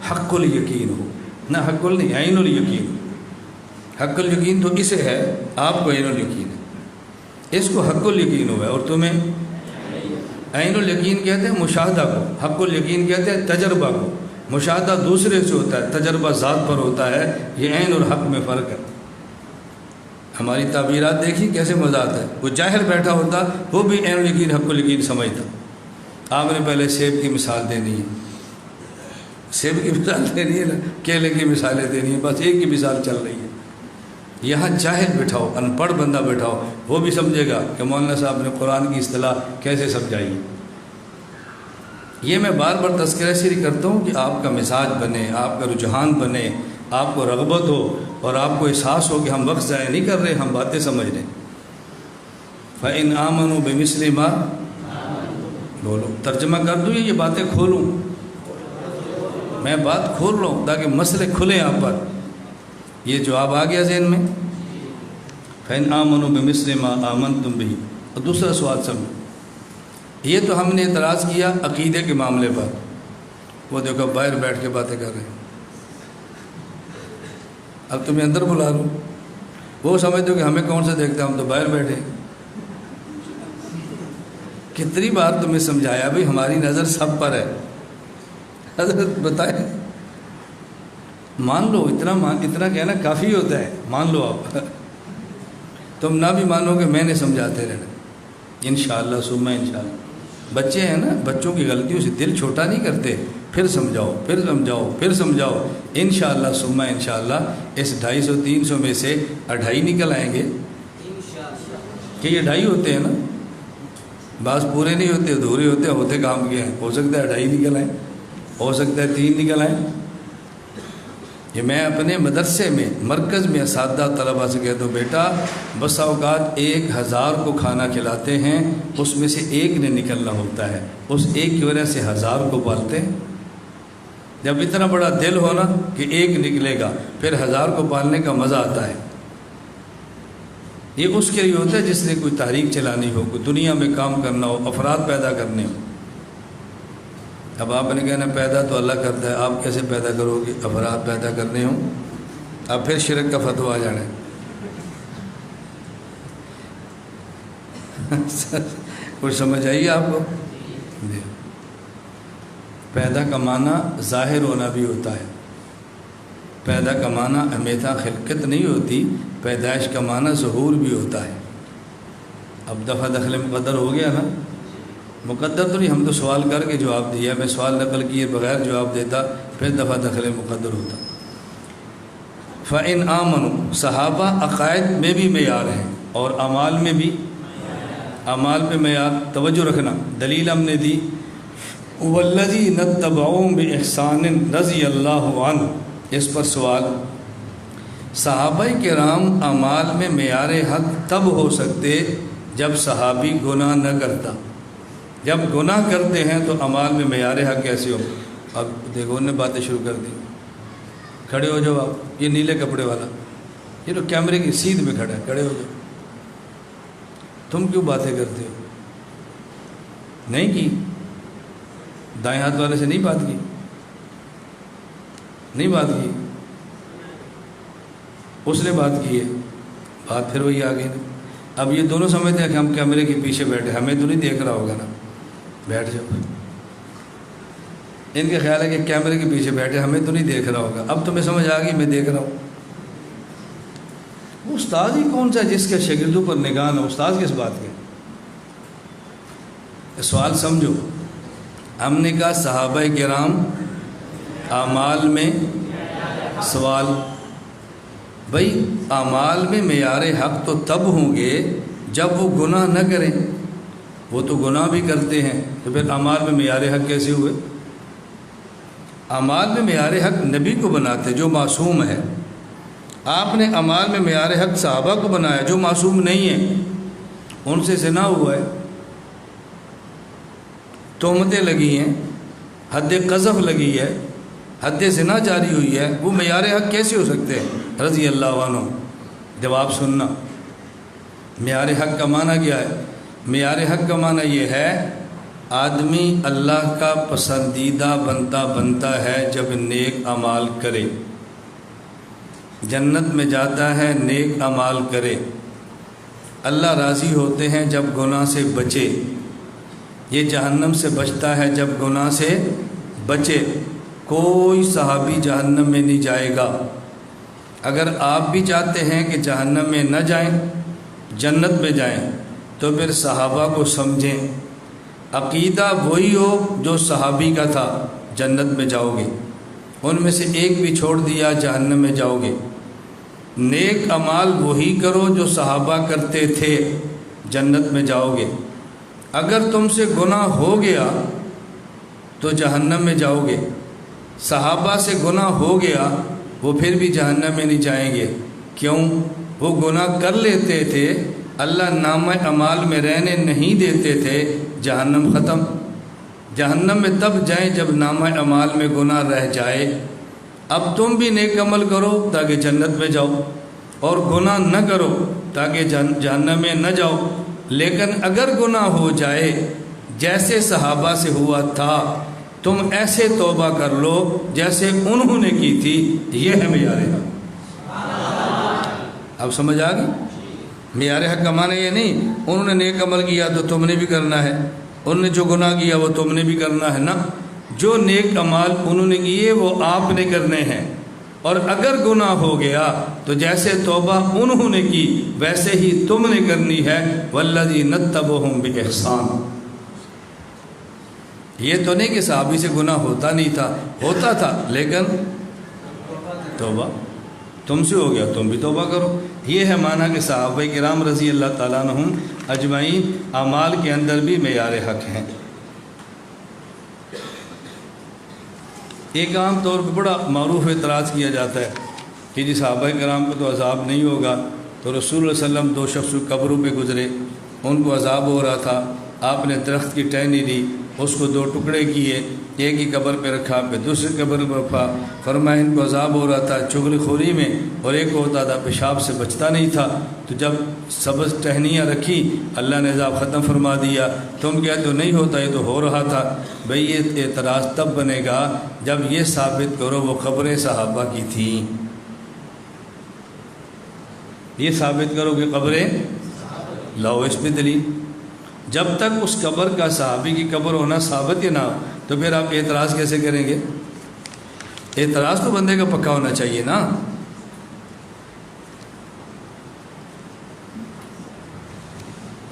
حق الیقین ہو، نہ حق نہیں، عین الیقین. حق الیقین تو اسے ہے، آپ کو عین الیقین ہے. اس کو حق الیقین ہوا ہے اور تمہیں عین الیقین کہتے ہیں مشاہدہ کو. حق الیقین کہتے ہیں تجربہ کو. مشاہدہ دوسرے سے ہوتا ہے، تجربہ ذات پر ہوتا ہے. یہ عین اور حق میں فرق ہے. ہماری تعبیرات دیکھی کیسے مزہ آتا ہے. وہ جاہل بیٹھا ہوتا وہ بھی عین الیقین حق الیقین سمجھتا. آپ نے پہلے سیب کی مثال دینی ہے، سیب کی مثال دینی ہے نا، کیلے کی مثالیں دینی ہے، بس ایک کی مثال چل رہی ہے. یہاں جاہل بٹھاؤ، ان پڑھ بندہ بٹھاؤ، وہ بھی سمجھے گا کہ مولانا صاحب نے قرآن کی اصطلاح کیسے سمجھائی. یہ میں بار بار تذکرہ اس لیے کرتا ہوں کہ آپ کا مزاج بنے، آپ کا رجحان بنے، آپ کو رغبت ہو اور آپ کو احساس ہو کہ ہم وقت ضائع نہیں کر رہے، ہم باتیں سمجھ رہے ہیں. فَإِنْ آمَنُوا بِمِثْلِ مَا، بولو ترجمہ کر دوں یہ باتیں کھولوں؟ میں بات کھول رہا ہوں تاکہ مسئلے کھلیں آپ پر. یہ جواب آ گیا ذہن میں؟ فَإِنْ آمَنُوا بِمِثْلِ مَا آمَنْتُمْ بِهِ. اور دوسرا سوال سمجھو. یہ تو ہم نے اعتراض کیا عقیدے کے معاملے پر. وہ دیکھو باہر بیٹھ کے باتیں کر رہے ہیں. اب تمہیں اندر بلا لوں. وہ سمجھتے ہو کہ ہمیں کون سے دیکھتے ہیں، ہم تو باہر بیٹھے. کتنی بار تمہیں سمجھایا بھائی ہماری نظر سب پر ہے. حضرت بتائیں، مان لو، اتنا کہنا کافی ہوتا ہے. مان لو آپ. تم نہ بھی مانو کہ میں نے سمجھاتے رہنا انشاءاللہ ثم انشاءاللہ. بچے ہیں نا، بچوں کی غلطیوں سے دل چھوٹا نہیں کرتے. پھر سمجھاؤ، پھر سمجھاؤ، پھر سمجھاؤ. انشاءاللہ ثم انشاءاللہ اس 250 300 میں سے 2.5 نکل آئیں گے. کہ یہ 2.5 ہوتے ہیں نا، بعض پورے نہیں ہوتے، ادھورے ہوتے کام کے ہیں. ہو سکتا ہے 2.5 نکل آئیں، ہو سکتا ہے 3 نکل آئیں. کہ میں اپنے مدرسے میں، مرکز میں اساتذہ طلبہ سے کہتا ہوں بیٹا بسا اوقات 1000 کو کھانا کھلاتے ہیں، اس میں سے ایک نے نکلنا ہوتا ہے. اس ایک کی وجہ سے 1000 کو پالتے ہیں. جب اتنا بڑا دل ہونا کہ ایک نکلے گا، پھر 1000 کو پالنے کا مزہ آتا ہے. یہ اس کے لیے ہوتا ہے جس نے کوئی تحریک چلانی ہو، کوئی دنیا میں کام کرنا ہو، افراد پیدا کرنے ہو. اب آپ نے کہنا پیدا تو اللہ کرتا ہے، آپ کیسے پیدا کرو گے؟ افراد پیدا کرنے ہوں. اب پھر شرک کا فتویٰ آ جانا ہے. کچھ سمجھ آئیے آپ کو؟ پیدا کا معنی ظاہر ہونا بھی ہوتا ہے. پیدا کا معنی ہمیشہ خلقت نہیں ہوتی، پیدائش کا معنی ظہور بھی ہوتا ہے. اب دفعہ دخل مقدر ہو گیا نا. مقدر تو نہیں، ہم تو سوال کر کے جواب دیا، میں سوال نقل کیے بغیر جواب دیتا پھر دفعہ دخل مقدر ہوتا۔ فَإِنْ آمَنُوا، صحابہ عقائد میں بھی معیار ہیں اور اعمال میں بھی، اعمال پہ معیار توجہ رکھنا۔ دلیل ہم نے دی وَالَّذِينَ اتَّبَعُوهُم بِإِحْسَانٍ رضی اللہ عنہ، اس پر سوال۔ صحابہ کرام اعمال میں معیار حق تب ہو سکتے جب صحابی گناہ نہ کرتا، جب گناہ کرتے ہیں تو اعمال میں معیار حق کیسے ہو؟ اب دیکھو انہوں نے باتیں شروع کر دی، کھڑے ہو جاؤ آپ، یہ نیلے کپڑے والا یہ تو کیمرے کی سیدھ میں کھڑا ہے، کھڑے ہو جاؤ، تم کیوں باتیں کرتے ہو؟ نہیں کی، دائیں ہاتھ والے سے نہیں بات کی، نہیں بات کی، اس نے بات کی ہے، بات پھر وہی آگے۔ اب یہ دونوں سمجھتے ہیں کہ ہم کیمرے کے پیچھے بیٹھے، ہمیں تو نہیں دیکھ رہا ہوگا نا، بیٹھ جاؤ۔ ان کا خیال ہے کہ کیمرے کے پیچھے بیٹھے، ہمیں تو نہیں دیکھ رہا ہوگا۔ اب تمہیں سمجھ آ گئی میں دیکھ رہا ہوں۔ استاد ہی کون سا جس کے شاگردوں پر نگاہ نہ، استاد کس بات کے؟ سوال سمجھو، ہم نے کہا صحابہ کرام اعمال میں، سوال بھئی اعمال میں معیار حق تو تب ہوں گے جب وہ گناہ نہ کریں، وہ تو گناہ بھی کرتے ہیں، تو پھر اعمال میں معیار حق کیسے ہوئے؟ اعمال میں معیار حق نبی کو بناتے جو معصوم ہے، آپ نے اعمال میں معیار حق صحابہ کو بنایا جو معصوم نہیں ہیں، ان سے زنا ہوا ہے، تہمتیں لگی ہیں، حد قذف لگی ہے، حد زنا جاری ہوئی ہے، وہ معیار حق کیسے ہو سکتے ہیں رضی اللہ عنہ؟ جواب سننا، معیار حق کا معنی کیا ہے؟ معیار حق کا معنی یہ ہے آدمی اللہ کا پسندیدہ بنتا ہے جب نیک اعمال کرے، جنت میں جاتا ہے نیک اعمال کرے، اللہ راضی ہوتے ہیں جب گناہ سے بچے، یہ جہنم سے بچتا ہے جب گناہ سے بچے۔ کوئی صحابی جہنم میں نہیں جائے گا۔ اگر آپ بھی چاہتے ہیں کہ جہنم میں نہ جائیں، جنت میں جائیں، تو پھر صحابہ کو سمجھیں، عقیدہ وہی ہو جو صحابی کا تھا، جنت میں جاؤ گے، ان میں سے ایک بھی چھوڑ دیا جہنم میں جاؤ گے۔ نیک اعمال وہی کرو جو صحابہ کرتے تھے، جنت میں جاؤ گے۔ اگر تم سے گناہ ہو گیا تو جہنم میں جاؤ گے، صحابہ سے گناہ ہو گیا وہ پھر بھی جہنم میں نہیں جائیں گے۔ کیوں؟ وہ گناہ کر لیتے تھے، اللہ نامہ اعمال میں رہنے نہیں دیتے تھے، جہنم ختم۔ جہنم میں تب جائیں جب نامہ اعمال میں گناہ رہ جائے۔ اب تم بھی نیک عمل کرو تاکہ جنت میں جاؤ، اور گناہ نہ کرو تاکہ جہنم میں نہ جاؤ۔ لیکن اگر گناہ ہو جائے جیسے صحابہ سے ہوا تھا، تم ایسے توبہ کر لو جیسے انہوں نے کی تھی، یہ ہے معیار حق۔ اب سمجھ آ گئی؟ معیار حق کا معنی یہ نہیں انہوں نے نیک عمل کیا تو تم نے بھی کرنا ہے، انہوں نے جو گناہ کیا وہ تم نے بھی کرنا ہے، نا، جو نیک اعمال انہوں نے کیے وہ آپ نے کرنے ہیں، اور اگر گناہ ہو گیا تو جیسے توبہ انہوں نے کی ویسے ہی تم نے کرنی ہے۔ وَالَّذِينَ اتَّبَعُوهُم بِإِحْسَانٍ، یہ تو نہیں کہ صحابی سے گناہ ہوتا نہیں تھا، ہوتا تھا، لیکن توبہ تم سے ہو گیا تم بھی توبہ کرو۔ یہ ہے معنی کہ صحابہ کرام رضی اللہ تعالیٰ عنہم اجمعین اعمال کے اندر بھی معیار حق ہیں۔ ایک عام طور پہ بڑا معروف اعتراض کیا جاتا ہے کہ جی صحابہ کرام کو تو عذاب نہیں ہوگا، تو رسول اللہ صلی اللہ علیہ وسلم 2 شخص قبروں پہ گزرے، ان کو عذاب ہو رہا تھا، آپ نے درخت کی ٹہنی لی، اس کو 2 ٹکڑے کیے، ایک ہی قبر پہ رکھا، پھر دوسری قبر پہ رکھا، فرمایا ان کو عذاب ہو رہا تھا چغل خوری میں، اور ایک ہوتا تھا پیشاب سے بچتا نہیں تھا، تو جب سبز ٹہنیاں رکھی اللہ نے عذاب ختم فرما دیا۔ تم کہتے ہو نہیں ہوتا، یہ تو ہو رہا تھا۔ بھئی یہ اعتراض تب بنے گا جب یہ ثابت کرو وہ قبریں صحابہ کی تھیں، یہ ثابت کرو کہ قبریں، لاؤ اس پہ دلیل۔ جب تک اس قبر کا صحابی کی قبر ہونا ثابت ہی نہ ہو تو پھر آپ اعتراض کیسے کریں گے؟ اعتراض تو بندے کا پکا ہونا چاہیے نا۔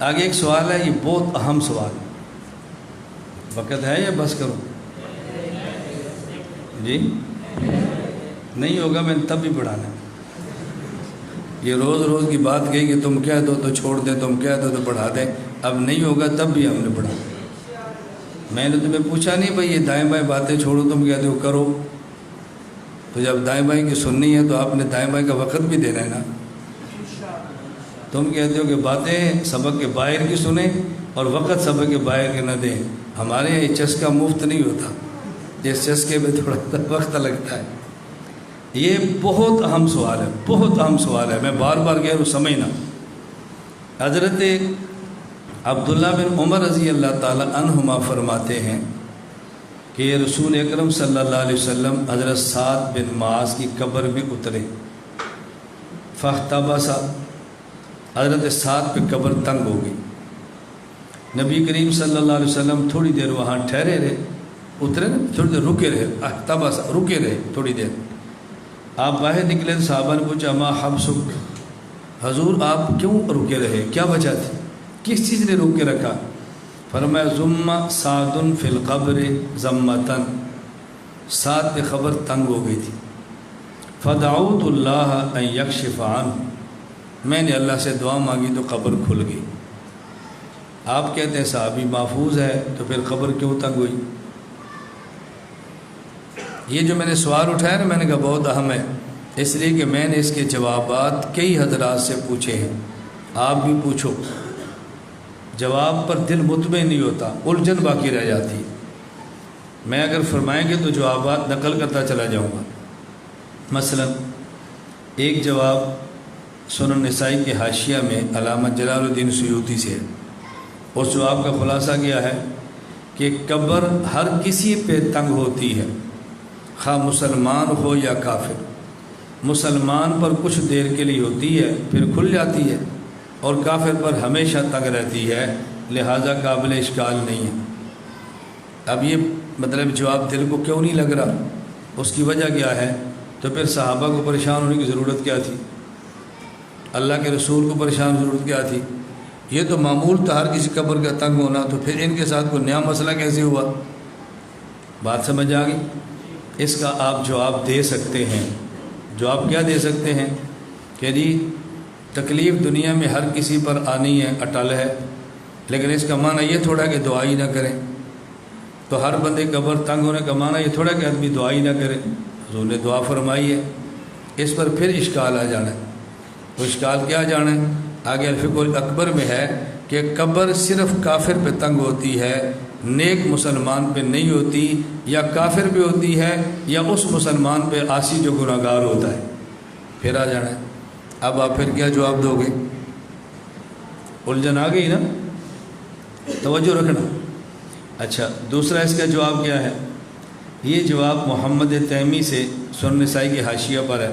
آگے ایک سوال ہے، یہ بہت اہم سوال ہے، وقت ہے یا بس کروں؟ جی نہیں ہوگا میں نے تب بھی پڑھانا ہے۔ یہ روز روز کی بات کہی کہ تم کہہ دو تو چھوڑ دیں، تم کہہ دو تو پڑھا دیں، اب نہیں ہوگا تب بھی ہم نے پڑھا۔ میں نے تمہیں پوچھا نہیں بھائی یہ دائیں بائیں باتیں چھوڑو، تم کہتے ہو کرو، تو جب دائیں بائیں کی سننی ہے تو آپ نے دائیں بائیں کا وقت بھی دینا ہے نا۔ تم کہتے ہو کہ باتیں سبق کے باہر کی سنیں اور وقت سبق کے باہر کے نہ دیں۔ ہمارے یہاں یہ چسکا مفت نہیں ہوتا، اس چسکے میں تھوڑا وقت لگتا ہے۔ یہ بہت اہم سوال ہے، بہت اہم سوال ہے، میں بار بار کہہ رہا ہوں سمجھنا۔ حضرت عبداللہ بن عمر رضی اللہ تعالی عنہما فرماتے ہیں کہ رسول اکرم صلی اللہ علیہ وسلم حضرت سعد بن معاذ کی قبر میں اترے، فاحتبس، حضرت سعد پہ قبر تنگ ہو گئی۔ نبی کریم صلی اللہ علیہ وسلم تھوڑی دیر وہاں ٹھہرے رہے، اترے نا، تھوڑی دیر رکے رہے، احتبس، رکے رہے تھوڑی دیر۔ آپ باہر نکلے تو صحابہ نے پوچھا ما حبسک، حضور آپ کیوں رکے رہے، کیا وجہ تھی، کس چیز نے روک کے رکھا؟ فرمایا ضم سعد فی القبر ضمۃ، سعد پہ قبر تنگ ہو گئی تھی، فدعوت اللہ ان یکشف عنہ، میں نے اللہ سے دعا مانگی تو قبر کھل گئی۔ آپ کہتے ہیں صحابی محفوظ ہے تو پھر قبر کیوں تنگ ہوئی؟ یہ جو میں نے سوال اٹھایا نا، میں نے کہا بہت اہم ہے، اس لیے کہ میں نے اس کے جوابات کئی حضرات سے پوچھے ہیں، آپ بھی پوچھو، جواب پر دل مطمئن نہیں ہوتا، الجھن باقی رہ جاتی ہے۔ میں اگر فرمائیں گے تو جوابات نقل کرتا چلا جاؤں گا۔ مثلا ایک جواب سنن نسائی کے حاشیہ میں علامہ جلال الدین سیوطی سے ہے، اس جواب کا خلاصہ کیا ہے کہ قبر ہر کسی پہ تنگ ہوتی ہے، خواہ مسلمان ہو یا کافر۔ مسلمان پر کچھ دیر کے لیے ہوتی ہے پھر کھل جاتی ہے، اور کافر پر ہمیشہ تنگ رہتی ہے، لہذا قابل اشکال نہیں ہے۔ اب یہ مطلب جواب دل کو کیوں نہیں لگ رہا، اس کی وجہ کیا ہے؟ تو پھر صحابہ کو پریشان ہونے کی ضرورت کیا تھی، اللہ کے رسول کو پریشان ضرورت کیا تھی؟ یہ تو معمول تھا ہر کسی قبر کا تنگ ہونا، تو پھر ان کے ساتھ کوئی نیا مسئلہ کیسے ہوا؟ بات سمجھ آ گئی؟ اس کا آپ جواب دے سکتے ہیں۔ جواب کیا دے سکتے ہیں کہ جی تکلیف دنیا میں ہر کسی پر آنی ہے، اٹل ہے، لیکن اس کا معنی یہ تھوڑا کہ دعا ہی نہ کریں۔ تو ہر بندے قبر تنگ ہونے کا معنی یہ تھوڑا کہ آدمی دعا ہی نہ کرے، حضور نے دعا فرمائی ہے۔ اس پر پھر اشکال آ جانا ہے۔ تو اشکال کیا جانا ہے؟ آگے الفقہ الاکبر میں ہے کہ قبر صرف کافر پہ تنگ ہوتی ہے، نیک مسلمان پہ نہیں ہوتی، یا کافر پہ ہوتی ہے یا اس مسلمان پہ عاصی جو گناہ گار ہوتا ہے۔ پھر آ جانا ہے۔ اب آپ پھر کیا جواب دو گے؟ الجھن آ گئی نا، توجہ رکھنا۔ اچھا دوسرا اس کا جواب کیا ہے؟ یہ جواب محمد تیمی سے سنن نسائی کے حاشیہ پر ہے۔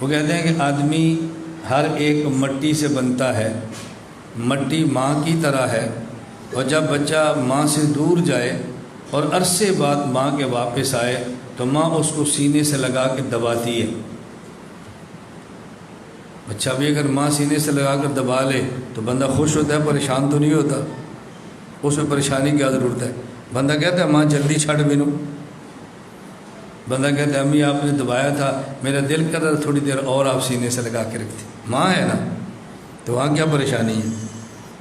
وہ کہتے ہیں کہ آدمی ہر ایک مٹی سے بنتا ہے، مٹی ماں کی طرح ہے، اور جب بچہ ماں سے دور جائے اور عرصے بعد ماں کے واپس آئے تو ماں اس کو سینے سے لگا کے دباتی ہے۔ اچھا بھی اگر ماں سینے سے لگا کر دبا لے تو بندہ خوش ہوتا ہے، پریشان تو نہیں ہوتا؟ اس میں پریشانی کیا ضرورت ہے؟ بندہ کہتا ہے ماں جلدی چھڑ بینو، بندہ کہتا ہے امی آپ نے دبایا تھا، میرا دل کر رہا تھوڑی دیر اور آپ سینے سے لگا کے رکھتے۔ ماں ہے نا، تو وہاں کیا پریشانی ہے؟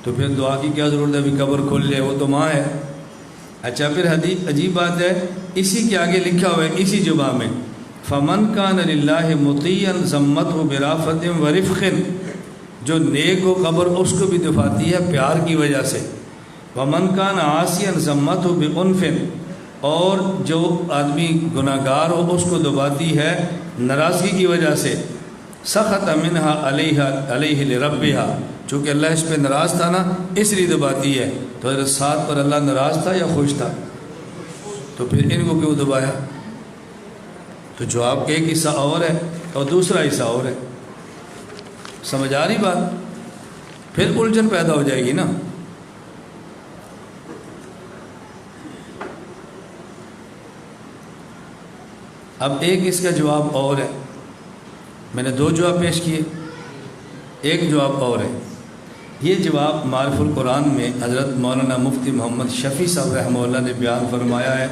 تو پھر دعا کی کیا ضرورت ہے؟ ابھی قبر کھول لے، وہ تو ماں ہے۔ اچھا پھر حدیث عجیب بات ہے، اسی کے آگے لکھا ہوا ہے اسی جبہ میں، فمن کان للہ مطیعا ضمتہ برافت ورفق، جو نیک و قبر اس کو بھی دفاتی ہے پیار کی وجہ سے، ومن کان عاصیا ضمتہ بعنف، اور جو آدمی گناہ گار ہو اس کو دباتی ہے ناراضگی کی وجہ سے، سخط منہا علیہ لربہا، چونکہ اللہ اس پہ ناراض تھا نا اس لیے دباتی ہے۔ تو حضرت سعد پر اللہ ناراض تھا یا خوش تھا؟ تو پھر ان کو کیوں دبایا؟ تو جواب کہ ایک حصہ اور ہے اور دوسرا حصہ اور ہے۔ سمجھ آ رہی بات؟ پھر الجھن پیدا ہو جائے گی نا۔ اب ایک اس کا جواب اور ہے، میں نے دو جواب پیش کیے، ایک جواب اور ہے یہ جواب معرف القرآن میں حضرت مولانا مفتی محمد شفیع صاحب رحمہ اللہ نے بیان فرمایا ہے،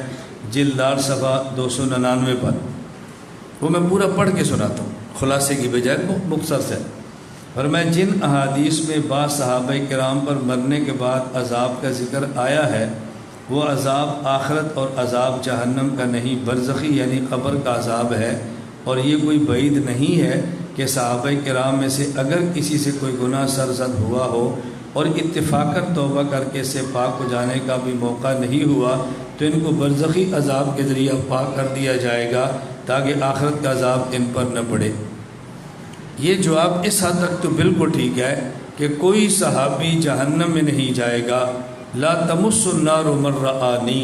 جلد 8 صفحہ 299 پر۔ وہ میں پورا پڑھ کے سناتا ہوں خلاصے کی بجائے، مختصر سے۔ فرمایا جن احادیث میں بعض صحابہ کرام پر مرنے کے بعد عذاب کا ذکر آیا ہے، وہ عذاب آخرت اور عذاب جہنم کا نہیں، برزخی یعنی قبر کا عذاب ہے، اور یہ کوئی بعید نہیں ہے کہ صحابہ کرام میں سے اگر کسی سے کوئی گناہ سرزد ہوا ہو اور اتفاقاً توبہ کر کے اس سے پاک ہو جانے کا بھی موقع نہیں ہوا، تو ان کو برزخی عذاب کے ذریعہ پاک کر دیا جائے گا تاکہ آخرت کا عذاب ان پر نہ پڑے۔ یہ جواب اس حد تک تو بالکل ٹھیک ہے کہ کوئی صحابی جہنم میں نہیں جائے گا، لا تمس النار من رآنی،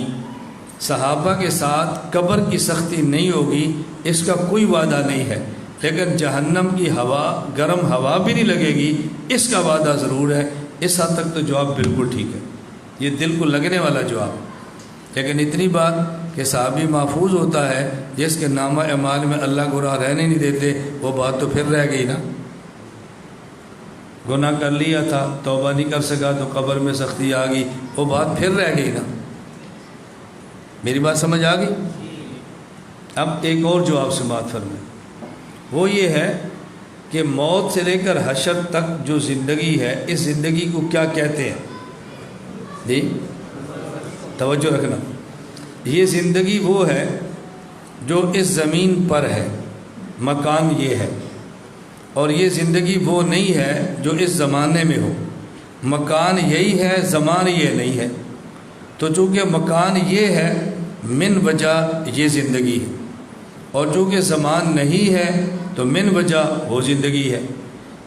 صحابہ کے ساتھ قبر کی سختی نہیں ہوگی، اس کا کوئی وعدہ نہیں ہے، لیکن جہنم کی ہوا، گرم ہوا بھی نہیں لگے گی، اس کا وعدہ ضرور ہے۔ اس حد تک تو جواب بالکل ٹھیک ہے، یہ دل کو لگنے والا جواب۔ لیکن اتنی بات کہ صحابی محفوظ ہوتا ہے جس کے نامہ اعمال میں اللہ گناہ رہنے نہیں دیتے، وہ بات تو پھر رہ گئی نا۔ گناہ کر لیا تھا، توبہ نہیں کر سکا تو قبر میں سختی آ گئی، وہ بات پھر رہ گئی نا۔ میری بات سمجھ آ گئی؟ اب ایک اور جواب سماعت فرمائیں، وہ یہ ہے کہ موت سے لے کر حشر تک جو زندگی ہے، اس زندگی کو کیا کہتے ہیں؟ جی توجہ رکھنا، یہ زندگی وہ ہے جو اس زمین پر ہے، مکان یہ ہے، اور یہ زندگی وہ نہیں ہے جو اس زمانے میں ہو، مکان یہی ہے، زمان یہ نہیں ہے۔ تو چونکہ مکان یہ ہے، من وجہ یہ زندگی ہے، اور چونکہ زمان نہیں ہے تو من وجہ وہ زندگی ہے۔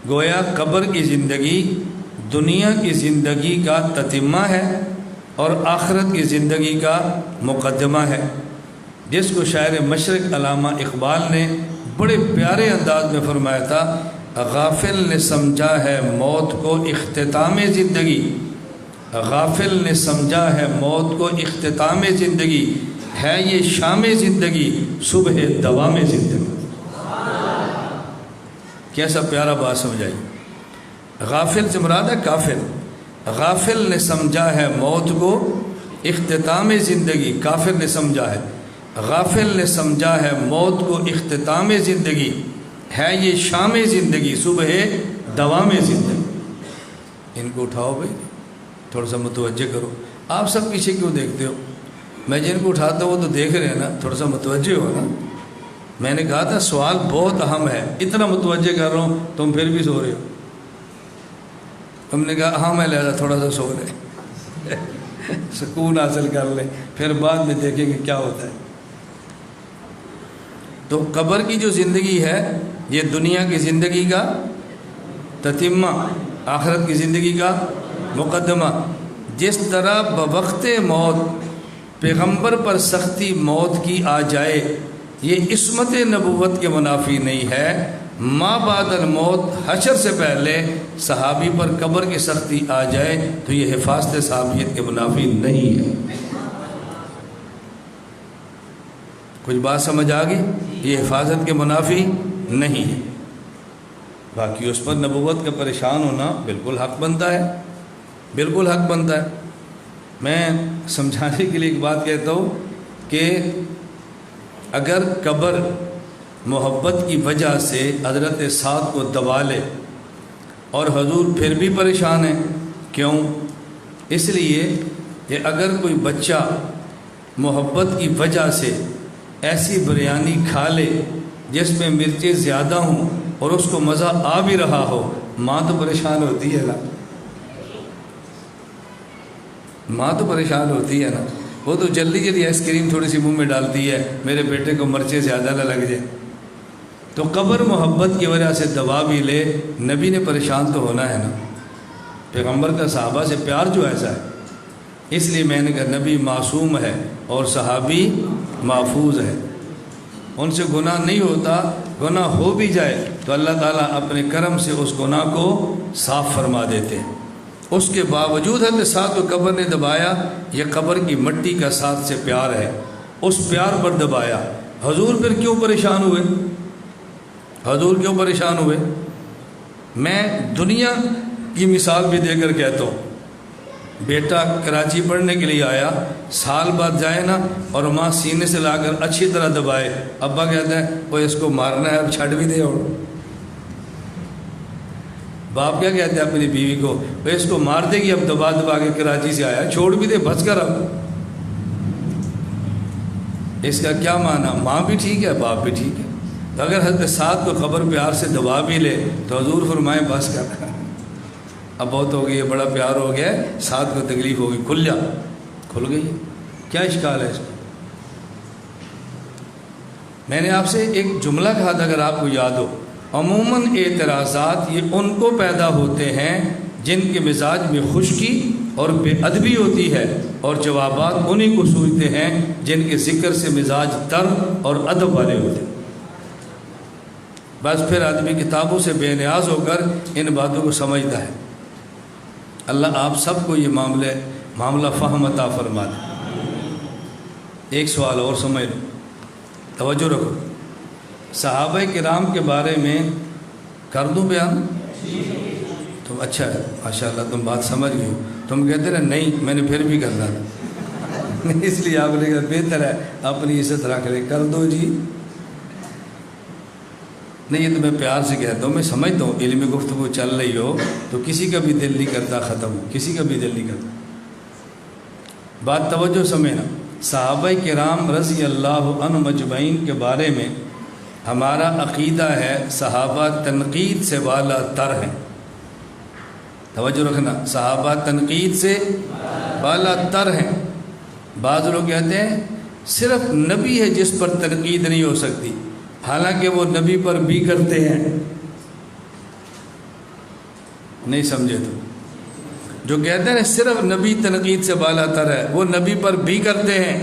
گویا قبر کی زندگی دنیا کی زندگی کا تتمہ ہے اور آخرت کی زندگی کا مقدمہ ہے، جس کو شاعر مشرق علامہ اقبال نے بڑے پیارے انداز میں فرمایا تھا، غافل نے سمجھا ہے موت کو اختتام زندگی، غافل نے سمجھا ہے موت کو اختتام زندگی، ہے یہ شام زندگی صبح دوام زندگی۔ کیسا پیارا بات سمجھائی۔ غافل سے مراد ہے کافر، غافل نے سمجھا ہے موت کو اختتام زندگی، کافر نے سمجھا ہے، غافل نے سمجھا ہے موت کو اختتام زندگی، ہے یہ شام زندگی صبح دوام زندگی۔ ان کو اٹھاؤ بھائی، تھوڑا سا متوجہ کرو۔ آپ سب پیچھے کیوں دیکھتے ہو؟ میں جن کو اٹھاتا ہوں وہ تو دیکھ رہے ہیں نا، تھوڑا سا متوجہ ہو نا۔ میں نے کہا تھا سوال بہت اہم ہے، اتنا متوجہ کر رہا ہوں، تم پھر بھی سو رہے ہو۔ تم نے کہا ہاں میں لہذا تھوڑا سا سو رہے، سکون حاصل کر لیں، پھر بعد میں دیکھیں گے کیا ہوتا ہے۔ تو قبر کی جو زندگی ہے یہ دنیا کی زندگی کا تتمہ، آخرت کی زندگی کا مقدمہ۔ جس طرح بوقت موت پیغمبر پر سختی موت کی آ جائے، یہ عصمت نبوت کے منافی نہیں ہے، ما بعد الموت حشر سے پہلے صحابی پر قبر کی سختی آ جائے تو یہ حفاظت صحابیت کے منافی نہیں ہے۔ کچھ بات سمجھ آ گئی؟ یہ حفاظت کے منافی نہیں ہے۔ باقی اس پر نبوت کا پریشان ہونا بالکل حق بنتا ہے، بالکل حق بنتا ہے۔ میں سمجھانے کے لیے ایک بات کہتا ہوں کہ اگر قبر محبت کی وجہ سے حضرت سعد کو دبا لے اور حضور پھر بھی پریشان ہیں، کیوں؟ اس لیے کہ اگر کوئی بچہ محبت کی وجہ سے ایسی بریانی کھا لے جس میں مرچیں زیادہ ہوں اور اس کو مزہ آ بھی رہا ہو، ماں تو پریشان ہوتی ہے نا، ماں تو پریشان ہوتی ہے نا۔ وہ تو جلدی جلدی آئس کریم تھوڑی سی منہ میں ڈالتی ہے، میرے بیٹے کو مرچیں زیادہ نہ لگ جائے۔ تو قبر محبت کی وجہ سے دبا بھی لے، نبی نے پریشان تو ہونا ہے نا۔ پیغمبر کا صحابہ سے پیار جو ایسا ہے، اس لیے میں نے کہا نبی معصوم ہے اور صحابی محفوظ ہے، ان سے گناہ نہیں ہوتا، گناہ ہو بھی جائے تو اللہ تعالیٰ اپنے کرم سے اس گناہ کو صاف فرما دیتے ہیں۔ اس کے باوجود حضرت سعد کو قبر نے دبایا، یہ قبر کی مٹی کا ساتھ سے پیار ہے، اس پیار پر دبایا۔ حضور پھر کیوں پریشان ہوئے؟ حضور کیوں پریشان ہوئے؟ میں دنیا کی مثال بھی دے کر کہتا ہوں، بیٹا کراچی پڑھنے کے لیے آیا، سال بعد جائے نا اور ماں سینے سے لا کر اچھی طرح دبائے، ابا کہتا ہے وہ اس کو مارنا ہے اب چھڑ بھی دے، اور باپ کیا کہتے ہیں اپنی بیوی کو، وہ اس کو مار دے گی، اب دبا دبا کے کراچی سے آیا، چھوڑ بھی دے، بچ کر اب۔ اس کا کیا معنی؟ ماں بھی ٹھیک ہے باپ بھی ٹھیک ہے۔ تو اگر حضرت سعد کو خبر پیار سے دبا بھی لے تو حضور فرمائے بس کر، اب بہت ہو گئی ہے، بڑا پیار ہو گیا ہے، سعد کو تکلیف ہوگی، کھل جا، کھل گئی ہے، کیا اشکال ہے اس میں؟ میں نے آپ سے ایک جملہ کہا تھا اگر آپ کو یاد ہو، عموماً اعتراضات یہ ان کو پیدا ہوتے ہیں جن کے مزاج میں خشکی اور بے ادبی ہوتی ہے، اور جوابات انہی کو سوچتے ہیں جن کے ذکر سے مزاج تر اور ادب والے ہوتے ہیں۔ بس پھر آدمی کتابوں سے بے نیاز ہو کر ان باتوں کو سمجھتا ہے۔ اللہ آپ سب کو یہ معاملہ فہم عطا فرما دے۔ ایک سوال اور سمجھ لو، توجہ رکھو، صحابہ کرام کے بارے میں کر دوں بیان؟ تم اچھا ہے ماشاءاللہ، تم بات سمجھ گئے ہو۔ تم کہتے رہے نہیں میں نے پھر بھی کرنا تھا اس لیے آپ نے کہا بہتر ہے اپنی عزت رکھ لے، کر دو جی۔ نہیں یہ تو میں پیار سے کہتا ہوں، میں سمجھتا ہوں علمی گفتگو چل رہی ہو تو کسی کا بھی دل نہیں کرتا ختم ہو، کسی کا بھی دل نہیں کرتا۔ بات توجہ سمجھنا، صحابہ کرام رضی اللہ عنہم اجمعین کے بارے میں ہمارا عقیدہ ہے صحابہ تنقید سے بالا تر ہیں۔ توجہ رکھنا، صحابہ تنقید سے بالا تر ہیں۔ بعض لوگ کہتے ہیں صرف نبی ہے جس پر تنقید نہیں ہو سکتی، حالانکہ وہ نبی پر بھی کرتے ہیں۔ نہیں سمجھے تو جو کہتے ہیں صرف نبی تنقید سے بالا تر ہے، وہ نبی پر بھی کرتے ہیں،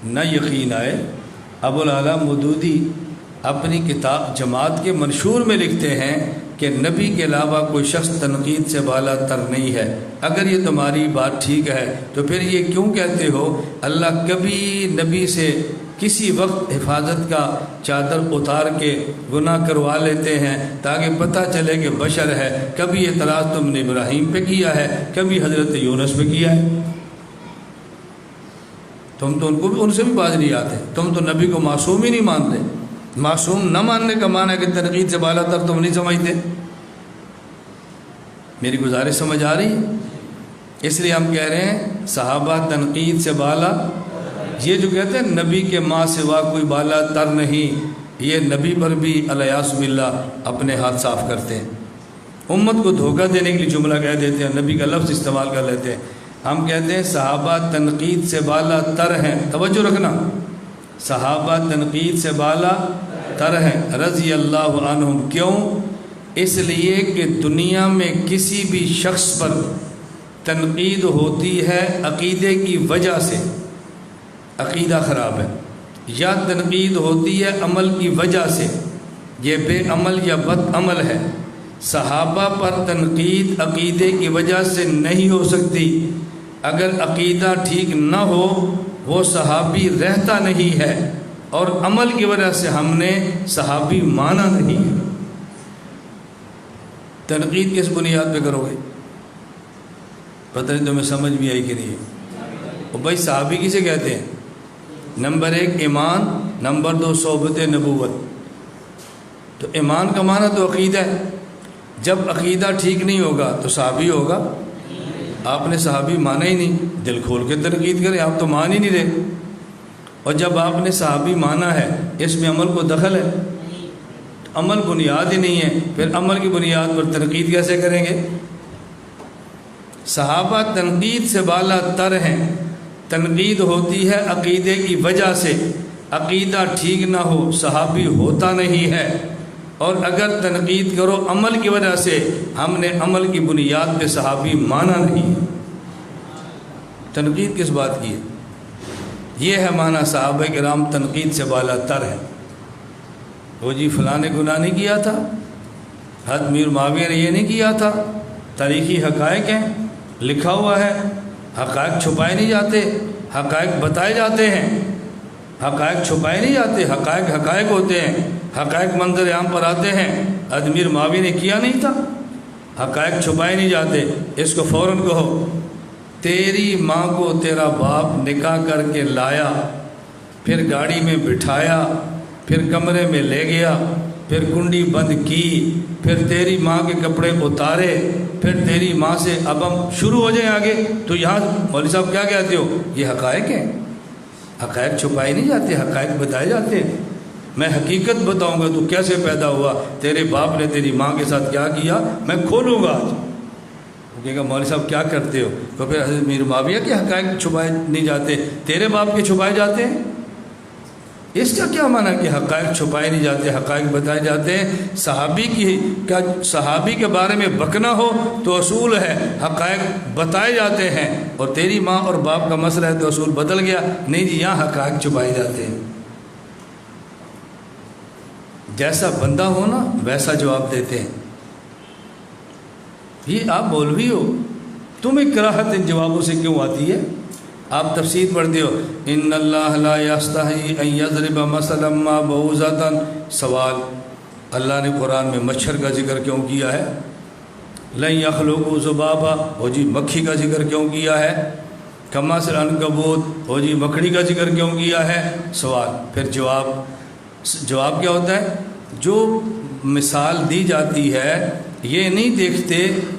نہ یقین آئے۔ ابو العلا مودودی اپنی کتاب جماعت کے منشور میں لکھتے ہیں کہ نبی کے علاوہ کوئی شخص تنقید سے بالا تر نہیں ہے۔ اگر یہ تمہاری بات ٹھیک ہے تو پھر یہ کیوں کہتے ہو اللہ کبھی نبی سے کسی وقت حفاظت کا چادر اتار کے گناہ کروا لیتے ہیں تاکہ پتہ چلے کہ بشر ہے؟ کبھی اعتراض تم نے ابراہیم پہ کیا ہے، کبھی حضرت یونس پہ کیا ہے۔ تم تو ان کو بھی ان سے بھی باز نہیں آتے، تم تو نبی کو معصوم ہی نہیں مانتے۔ معصوم نہ ماننے کا معنی ہے کہ تنقید سے بالا تر تم نہیں سمجھتے۔ میری گزارش سمجھ آ رہی ہے؟ اس لیے ہم کہہ رہے ہیں صحابہ تنقید سے بالا، یہ جو کہتے ہیں نبی کے ماں سوا کوئی بالا تر نہیں، یہ نبی پر بھی الیاذ باللہ اپنے ہاتھ صاف کرتے ہیں، امت کو دھوکہ دینے کے لیے جملہ کہہ دیتے ہیں، نبی کا لفظ استعمال کر لیتے ہیں۔ ہم کہتے ہیں صحابہ تنقید سے بالا تر ہیں، توجہ رکھنا، صحابہ تنقید سے بالا تر ہیں رضی اللہ عنہم۔ کیوں؟ اس لیے کہ دنیا میں کسی بھی شخص پر تنقید ہوتی ہے عقیدے کی وجہ سے، عقیدہ خراب ہے، یا تنقید ہوتی ہے عمل کی وجہ سے، یہ بے عمل یا بد عمل ہے۔ صحابہ پر تنقید عقیدے کی وجہ سے نہیں ہو سکتی۔ اگر عقیدہ ٹھیک نہ ہو وہ صحابی رہتا نہیں ہے، اور عمل کی وجہ سے ہم نے صحابی مانا نہیں ہے۔ تنقید کس بنیاد پہ کرو گے؟ پتہ نہیں تمہیں سمجھ بھی آئی کہ نہیں ہے؟ بھائی صحابی کسے کہتے ہیں؟ نمبر 1 ایمان، نمبر 2 صحبت نبوت۔ تو ایمان کا معنی تو عقیدہ ہے، جب عقیدہ ٹھیک نہیں ہوگا تو صحابی ہوگا؟ آپ نے صحابی مانا ہی نہیں، دل کھول کے تنقید کریں، آپ تو مان ہی نہیں رہے۔ اور جب آپ نے صحابی مانا ہے اس میں عمل کو دخل ہے، عمل بنیاد ہی نہیں ہے، پھر عمل کی بنیاد پر تنقید کیسے کریں گے؟ صحابہ تنقید سے بالا تر ہیں، تنقید ہوتی ہے عقیدے کی وجہ سے، عقیدہ ٹھیک نہ ہو صحابی ہوتا نہیں ہے، اور اگر تنقید کرو عمل کی وجہ سے، ہم نے عمل کی بنیاد پہ صحابی مانا نہیں۔ تنقید کس بات کی ہے؟ یہ ہے معنی صحابہ کرام تنقید سے بالا تر ہے۔ وہ جی فلاں نے گناہ نہیں کیا تھا، حضرت میر معاویہ نے یہ نہیں کیا تھا، تاریخی حقائق ہیں، لکھا ہوا ہے، حقائق چھپائے نہیں جاتے، حقائق بتائے جاتے ہیں، حقائق چھپائے نہیں جاتے، حقائق حقائق ہوتے ہیں، حقائق منظر عام پر آتے ہیں۔ حضرت میر معاویہ نے کیا نہیں تھا، حقائق چھپائے نہیں جاتے۔ اس کو فوراً کہو تیری ماں کو تیرا باپ نکاح کر کے لایا، پھر گاڑی میں بٹھایا، پھر کمرے میں لے گیا، پھر کنڈی بند کی، پھر تیری ماں کے کپڑے اتارے، پھر تیری ماں سے اب ہم شروع ہو جائیں آگے تو یہاں مولوی صاحب کیا کہتے ہو؟ یہ حقائق ہیں، حقائق چھپائے نہیں جاتے، حقائق بتائے جاتے ہیں۔ میں حقیقت بتاؤں گا تو کیسے پیدا ہوا، تیرے باپ نے تیری ماں کے ساتھ کیا کیا، میں کھولوں گا آج۔ وہ کہے گا مولوی صاحب کیا کرتے ہو؟ تو پھر حضرت میر معاویہ کے حقائق چھپائے نہیں جاتے، تیرے باپ کے چھپائے جاتے ہیں۔ اس کا کیا معنی کہ حقائق چھپائے نہیں جاتے، حقائق بتائے جاتے ہیں؟ صحابی کے بارے میں بکنا ہو تو اصول ہے حقائق بتائے جاتے ہیں، اور تیری ماں اور باپ کا مسئلہ ہے تو اصول بدل گیا، نہیں جی یہاں حقائق چھپائے جاتے ہیں۔ جیسا بندہ ہو نا ویسا جواب دیتے ہیں۔ یہ آپ مولوی ہو، تمہیں کراہت ان جوابوں سے کیوں آتی ہے؟ آپ تفسیر پڑھتے ہو ان اللہ لا یستحی ان یضرب مثلا ما بعوضۃ، سوال اللہ نے قرآن میں مچھر کا ذکر کیوں کیا ہے؟ لن یخلقوا ذبابا، ہو جی مکھی کا ذکر کیوں کیا ہے؟ کمثل عنکبوت، ہو جی مکڑی کا ذکر کیوں کیا ہے؟ سوال۔ پھر جواب کیا ہوتا ہے؟ جو مثال دی جاتی ہے یہ نہیں دیکھتے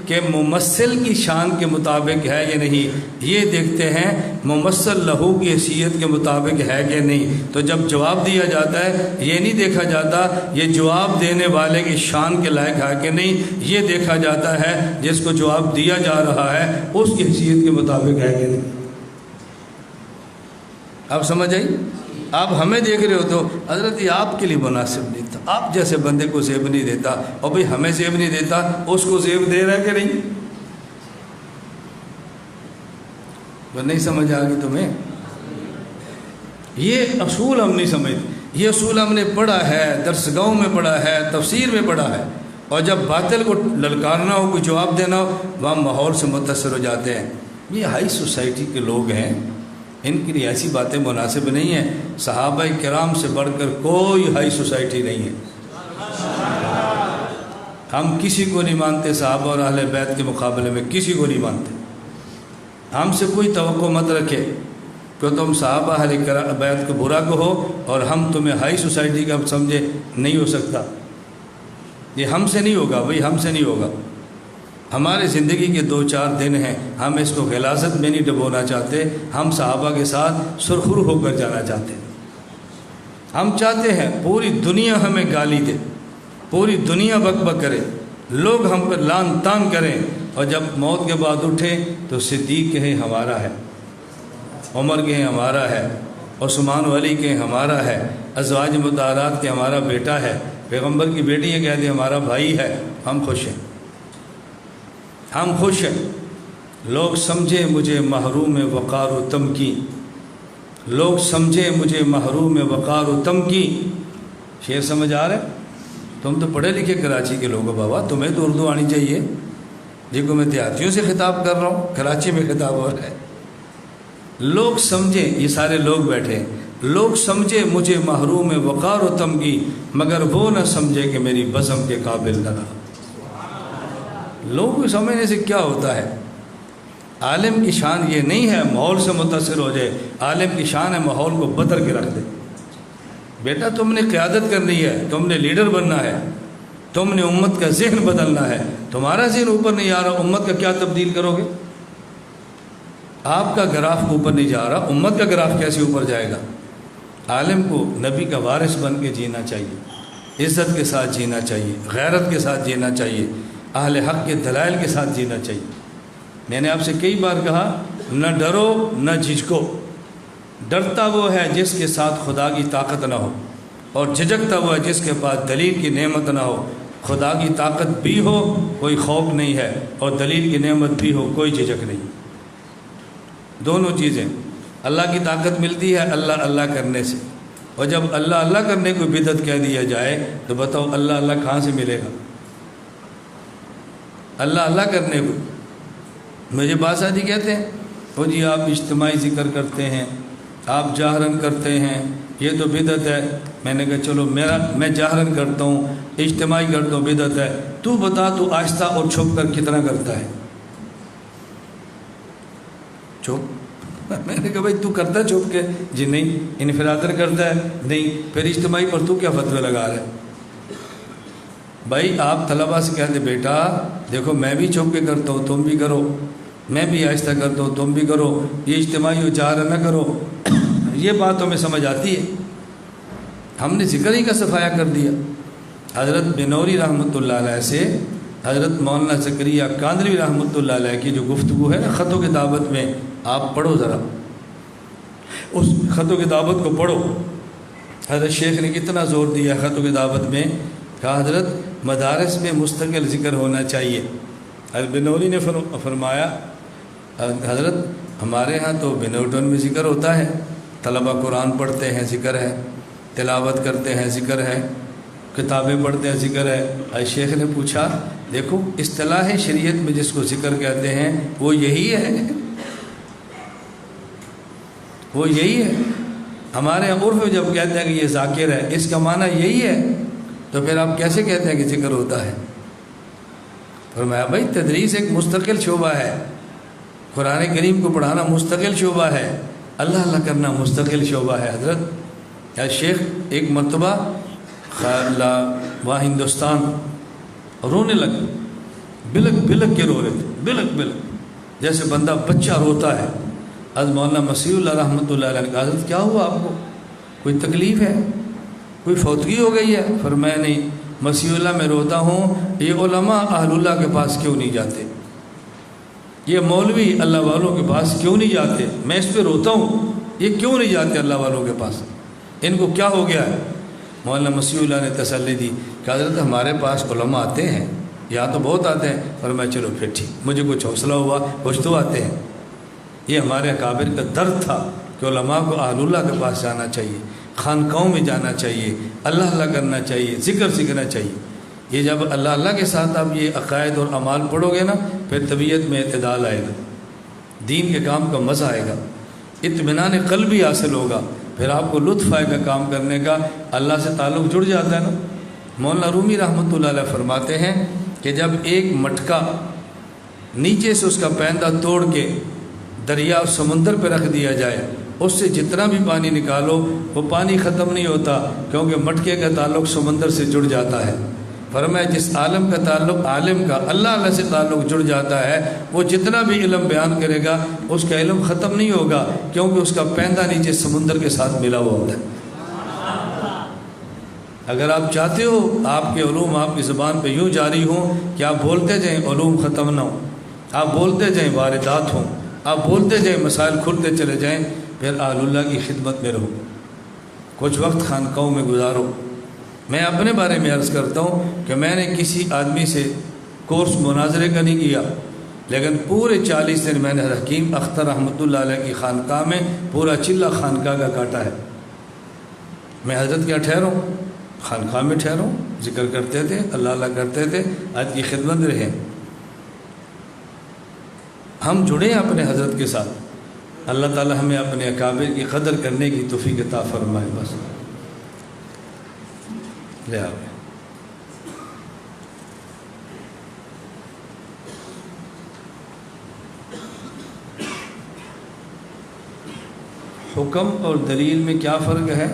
کہ ممثل کی شان کے مطابق ہے یا نہیں، یہ دیکھتے ہیں ممثل لہو کی حیثیت کے مطابق ہے کہ نہیں۔ تو جب جواب دیا جاتا ہے یہ نہیں دیکھا جاتا یہ جواب دینے والے کی شان کے لائق ہے کہ نہیں، یہ دیکھا جاتا ہے جس کو جواب دیا جا رہا ہے اس کی حیثیت کے مطابق ہے کہ نہیں۔ آپ سمجھ آئی؟ آپ ہمیں دیکھ رہے ہو تو حضرت یہ آپ کے لیے مناسب نہیں تھا، آپ جیسے بندے کو زیب نہیں دیتا، اور بھئی ہمیں زیب نہیں دیتا اس کو زیب دے رہا ہے کہ نہیں؟ وہ نہیں سمجھ آ گئی تمہیں؟ یہ اصول ہم نہیں سمجھتے، یہ اصول ہم نے پڑھا ہے، درسگاہوں میں پڑھا ہے، تفسیر میں پڑھا ہے، اور جب باطل کو للکارنا ہو، کوئی جواب دینا ہو، وہاں ماحول سے متاثر ہو جاتے ہیں۔ یہ ہائی سوسائٹی کے لوگ ہیں، ان کے لیے ایسی باتیں مناسب نہیں ہیں۔ صحابہ کرام سے بڑھ کر کوئی ہائی سوسائٹی نہیں ہے۔ ہم کسی کو نہیں مانتے، صحابہ اور اہل بیت کے مقابلے میں کسی کو نہیں مانتے۔ ہم سے کوئی توقع مت رکھے کہ تم صحابہ اہل بیت کو برا کہو اور ہم تمہیں ہائی سوسائٹی کا سمجھے، نہیں ہو سکتا، یہ ہم سے نہیں ہوگا بھائی، ہم سے نہیں ہوگا۔ ہمارے زندگی کے 2-4 دن ہیں، ہم اس کو غلاظت میں نہیں ڈبونا چاہتے، ہم صحابہ کے ساتھ سرخرو ہو کر جانا چاہتے ہیں۔ ہم چاہتے ہیں پوری دنیا ہمیں گالی دے، پوری دنیا بک بک کرے، لوگ ہم پر لان تان کریں، اور جب موت کے بعد اٹھیں تو صدیق کہیں ہمارا ہے، عمر کہیں ہمارا ہے، عثمان ولی کہیں ہمارا ہے، ازواج مطہرات کے ہمارا بیٹا ہے، پیغمبر کی بیٹی یہ کہتے ہیں ہمارا بھائی ہے۔ ہم خوش ہیں، ہم خوش ہیں۔ لوگ سمجھے مجھے محروم وقار و تمکین، لوگ سمجھے مجھے محروم وقار و تمکین۔ شعر سمجھ آ رہا ہے؟ تم تو پڑھے لکھے کراچی کے لوگ ہو بابا، تمہیں تو اردو آنی چاہیے۔ دیکھو میں دیہاتیوں سے خطاب کر رہا ہوں، کراچی میں خطاب ہو رہا ہے۔ لوگ سمجھے، یہ سارے لوگ بیٹھے ہیں، لوگ سمجھے مجھے محروم وقار و تمکین، مگر وہ نہ سمجھے کہ میری بزم کے قابل نہ رہا۔ لوگوں کو سمجھنے سے کیا ہوتا ہے؟ عالم کی شان یہ نہیں ہے ماحول سے متاثر ہو جائے، عالم کی شان ہے ماحول کو بدل کے رکھ دے۔ بیٹا تم نے قیادت کرنی ہے، تم نے لیڈر بننا ہے، تم نے امت کا ذہن بدلنا ہے، تمہارا ذہن اوپر نہیں آ رہا، امت کا کیا تبدیل کرو گے؟ آپ کا گراف اوپر نہیں جا رہا، امت کا گراف کیسے اوپر جائے گا؟ عالم کو نبی کا وارث بن کے جینا چاہیے، عزت کے ساتھ جینا چاہیے، غیرت کے ساتھ جینا چاہیے، اہل حق کے دلائل کے ساتھ جینا چاہیے۔ میں نے آپ سے کئی بار کہا نہ ڈرو نہ جھجکو۔ ڈرتا وہ ہے جس کے ساتھ خدا کی طاقت نہ ہو، اور جھجکتا وہ ہے جس کے پاس دلیل کی نعمت نہ ہو۔ خدا کی طاقت بھی ہو کوئی خوف نہیں ہے، اور دلیل کی نعمت بھی ہو کوئی جھجک نہیں۔ دونوں چیزیں، اللہ کی طاقت ملتی ہے اللہ اللہ کرنے سے، اور جب اللہ اللہ کرنے کو بدعت کہہ دیا جائے تو بتاؤ اللہ اللہ کہاں سے ملے گا؟ اللہ اللہ کرنے کو مجھے بات آتی کہتے ہیں وہ جی آپ اجتماعی ذکر کرتے ہیں، آپ جاہرن کرتے ہیں یہ تو بدعت ہے۔ میں نے کہا چلو میں جاہرن کرتا ہوں، اجتماعی کرتا ہوں، بدعت ہے، تو بتا تو آہستہ اور چھپ کر کتنا کرتا ہے؟ چھپ؟ میں نے کہا بھائی تو کرتا ہے چھپ کے؟ جی نہیں۔ انفرادر کرتا ہے؟ نہیں۔ پھر اجتماعی پر تو کیا فتوی لگا رہا ہے؟ بھائی آپ طلباء سے کہتے بیٹا دیکھو میں بھی چھپ کے کرتا ہوں، تم بھی کرو، میں بھی آہستہ کرتا ہوں، تم بھی کرو، یہ اجتماعی و جاہر نہ کرو۔ یہ بات ہمیں سمجھ آتی ہے؟ ہم نے ذکر ہی کا صفایا کر دیا۔ حضرت بنوری رحمۃ اللہ علیہ سے حضرت مولانا زکریا کاندھلوی رحمۃ اللہ علیہ کی جو گفتگو ہے نا خطوں کی دعوت میں، آپ پڑھو ذرا اس خطوں کی دعوت کو پڑھو۔ حضرت شیخ نے کتنا زور دیا خطوں کی دعوت میں، کہا حضرت مدارس میں مستقل ذکر ہونا چاہیے۔ حضرت بنوری نے فرمایا حضرت ہمارے ہاں تو بنوٹن میں ذکر ہوتا ہے، طلبہ قرآن پڑھتے ہیں ذکر ہے، تلاوت کرتے ہیں ذکر ہے، کتابیں پڑھتے ہیں ذکر ہے۔ حضرت شیخ نے پوچھا دیکھو اصطلاح شریعت میں جس کو ذکر کہتے ہیں وہ یہی ہے، وہ یہی ہے۔ ہمارے عرف میں جب کہتے ہیں کہ یہ ذاکر ہے اس کا معنی یہی ہے، تو پھر آپ کیسے کہتے ہیں کہ ذکر ہوتا ہے؟ فرمایا بھائی تدریس ایک مستقل شعبہ ہے، قرآن کریم کو پڑھانا مستقل شعبہ ہے، اللہ اللہ کرنا مستقل شعبہ ہے۔ حضرت یا شیخ ایک مرتبہ وہاں ہندوستان رونے لگے، بلک بلک کے رو رہے تھے، بلک بلک جیسے بندہ بچہ روتا ہے۔ حضرت مولانا مسیح اللہ رحمۃ اللہ علیہ نے کہا حضرت کیا ہوا آپ کو، کوئی تکلیف ہے، کوئی فوتگی ہو گئی ہے؟ فرمایا نہیں، مسیح اللہ میں روتا ہوں یہ علماء اہل اللہ کے پاس کیوں نہیں جاتے، یہ مولوی اللہ والوں کے پاس کیوں نہیں جاتے، میں اس پہ روتا ہوں یہ کیوں نہیں جاتے اللہ والوں کے پاس، ان کو کیا ہو گیا ہے؟ مولانا مسیح اللہ نے تسلی دی کہ حضرت ہمارے پاس علماء آتے ہیں، یہاں تو بہت آتے ہیں۔ فرمایا چلو پھر ٹھیک، مجھے کچھ حوصلہ ہوا، کچھ تو آتے ہیں۔ یہ ہمارے اکابر کا درد تھا کہ علماء کو اہل اللہ کے پاس جانا چاہیے، خانقاہوں میں جانا چاہیے، اللہ اللہ کرنا چاہیے، ذکر سیکھنا چاہیے۔ یہ جب اللہ اللہ کے ساتھ آپ یہ عقائد اور اعمال پڑھو گے نا، پھر طبیعت میں اعتدال آئے گا، دین کے کام کا مزہ آئے گا، اطمینان قلبی حاصل ہوگا، پھر آپ کو لطف آئے گا کام کرنے کا، اللہ سے تعلق جڑ جاتا ہے نا۔ مولانا رومی رحمۃ اللہ علیہ فرماتے ہیں کہ جب ایک مٹکا نیچے سے اس کا پیندہ توڑ کے دریا اور سمندر پہ رکھ دیا جائے، اس سے جتنا بھی پانی نکالو وہ پانی ختم نہیں ہوتا، کیونکہ مٹکے کا تعلق سمندر سے جڑ جاتا ہے۔ فرمایا جس عالم کا تعلق عالم کا اللہ اللہ سے تعلق جڑ جاتا ہے، وہ جتنا بھی علم بیان کرے گا اس کا علم ختم نہیں ہوگا، کیونکہ اس کا پیندہ نیچے سمندر کے ساتھ ملا ہوا ہوتا ہے۔ اگر آپ چاہتے ہو آپ کے علوم آپ کی زبان پہ یوں جاری ہوں کہ آپ بولتے جائیں علوم ختم نہ ہوں، آپ بولتے جائیں واردات ہوں، آپ بولتے جائیں مسائل کھلتے چلے جائیں، پھر اہل اللہ کی خدمت میں رہو، کچھ وقت خانقاہوں میں گزارو۔ میں اپنے بارے میں عرض کرتا ہوں کہ میں نے کسی آدمی سے کورس مناظرے کا نہیں کیا، لیکن پورے 40 دن میں نے حکیم اختر رحمۃ اللہ علیہ کی خانقاہ میں پورا چلہ خانقاہ کا کاٹا ہے۔ میں حضرت کیا ٹھہروں، خانقاہ میں ٹھہروں، ذکر کرتے تھے، اللہ اللہ کرتے تھے، آج کی خدمت میں رہیں۔ ہم جڑیں اپنے حضرت کے ساتھ، اللہ تعالی ہمیں اپنے اکابر کی قدر کرنے کی توفیق عطا فرمائے۔ بس لے آؤ۔ حکم اور دلیل میں کیا فرق ہے،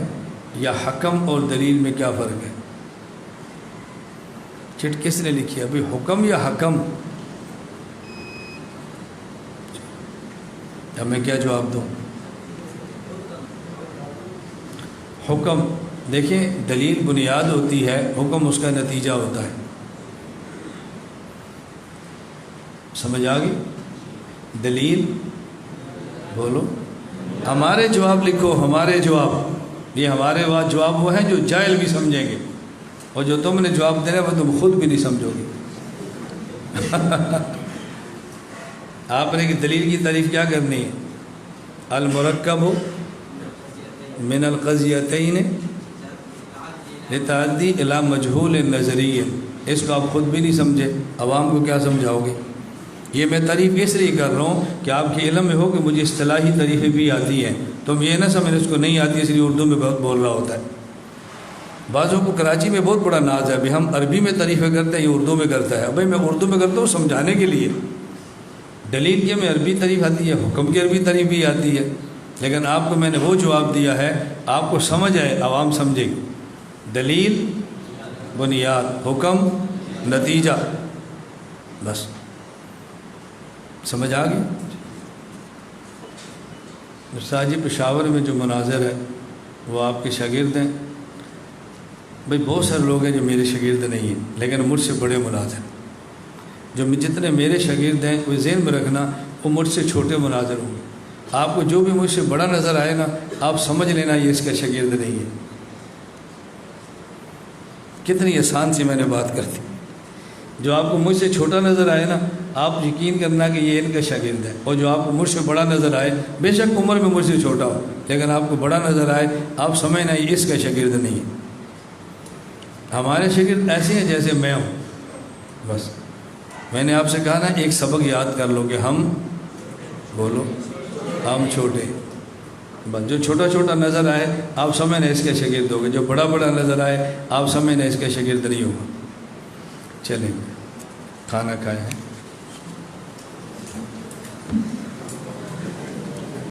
یا حکم اور دلیل میں کیا فرق ہے؟ چٹ کس نے لکھی ابھی، حکم یا حکم؟ اب میں کیا جواب دوں؟ حکم دیکھیں دلیل بنیاد ہوتی ہے، حکم اس کا نتیجہ ہوتا ہے۔ سمجھ آ گئی؟ دلیل بولو، ہمارے جواب لکھو، ہمارے جواب، یہ ہمارے بعد جواب وہ ہیں جو جاہل بھی سمجھیں گے، اور جو تم نے جواب دینا وہ تم خود بھی نہیں سمجھو گے۔ آپ نے کہ دلیل کی تعریف کیا کرنی ہے؟ المرکب من القضیتین لتعدی الی مجہول نظریہ، اس کو آپ خود بھی نہیں سمجھے، عوام کو کیا سمجھاؤ گے؟ یہ میں تعریف اس لیے کر رہا ہوں کہ آپ کے علم میں ہو کہ مجھے اصطلاحی تعریفیں بھی آتی ہیں، تو ہم یہ نہ سمجھیں اس کو نہیں آتی اس لیے اردو میں بہت بول رہا ہوتا ہے۔ بعضوں کو کراچی میں بہت بڑا ناز ہے، ابھی ہم عربی میں تعریفیں کرتے ہیں، یہ اردو میں کرتا ہے۔ بھائی میں اردو میں کرتا ہوں سمجھانے کے لیے، دلیل کے میں عربی تعریف آتی ہے، حکم کی عربی تعریف بھی آتی ہے، لیکن آپ کو میں نے وہ جواب دیا ہے آپ کو سمجھ آئے، عوام سمجھے گی۔ دلیل، بنیاد، حکم، نتیجہ، بس سمجھ آ گئی۔ استاد جی پشاور میں جو مناظر ہے وہ آپ کے شاگرد ہیں؟ بھئی بہت سارے لوگ ہیں جو میرے شاگرد نہیں ہیں لیکن مجھ سے بڑے مناظر، جو جتنے میرے شاگرد ہیں وہ ذہن میں رکھنا وہ مجھ سے چھوٹے مناظر ہوں گے۔ آپ کو جو بھی مجھ سے بڑا نظر آئے نا آپ سمجھ لینا یہ اس کا شاگرد نہیں ہے۔ کتنی آسان سی میں نے بات کر دی۔ جو آپ کو مجھ سے چھوٹا نظر آئے نا آپ یقین کرنا کہ یہ ان کا شاگرد ہے، اور جو آپ کو مجھ سے بڑا نظر آئے بے شک عمر میں مجھ سے چھوٹا ہو لیکن آپ کو بڑا نظر آئے آپ سمجھنا یہ اس کا شاگرد نہیں ہے۔ ہمارے شاگرد ایسے ہیں جیسے میں ہوں، بس میں نے آپ سے کہا نا ایک سبق یاد کر لو کہ ہم بولو ہم چھوٹے، بس جو چھوٹا چھوٹا نظر آئے آپ سمجھنا اس کے شاگرد ہوگے، جو بڑا بڑا نظر آئے آپ سمجھنا اس کے شاگرد نہیں ہوگا۔ چلیں کھانا کھائیں۔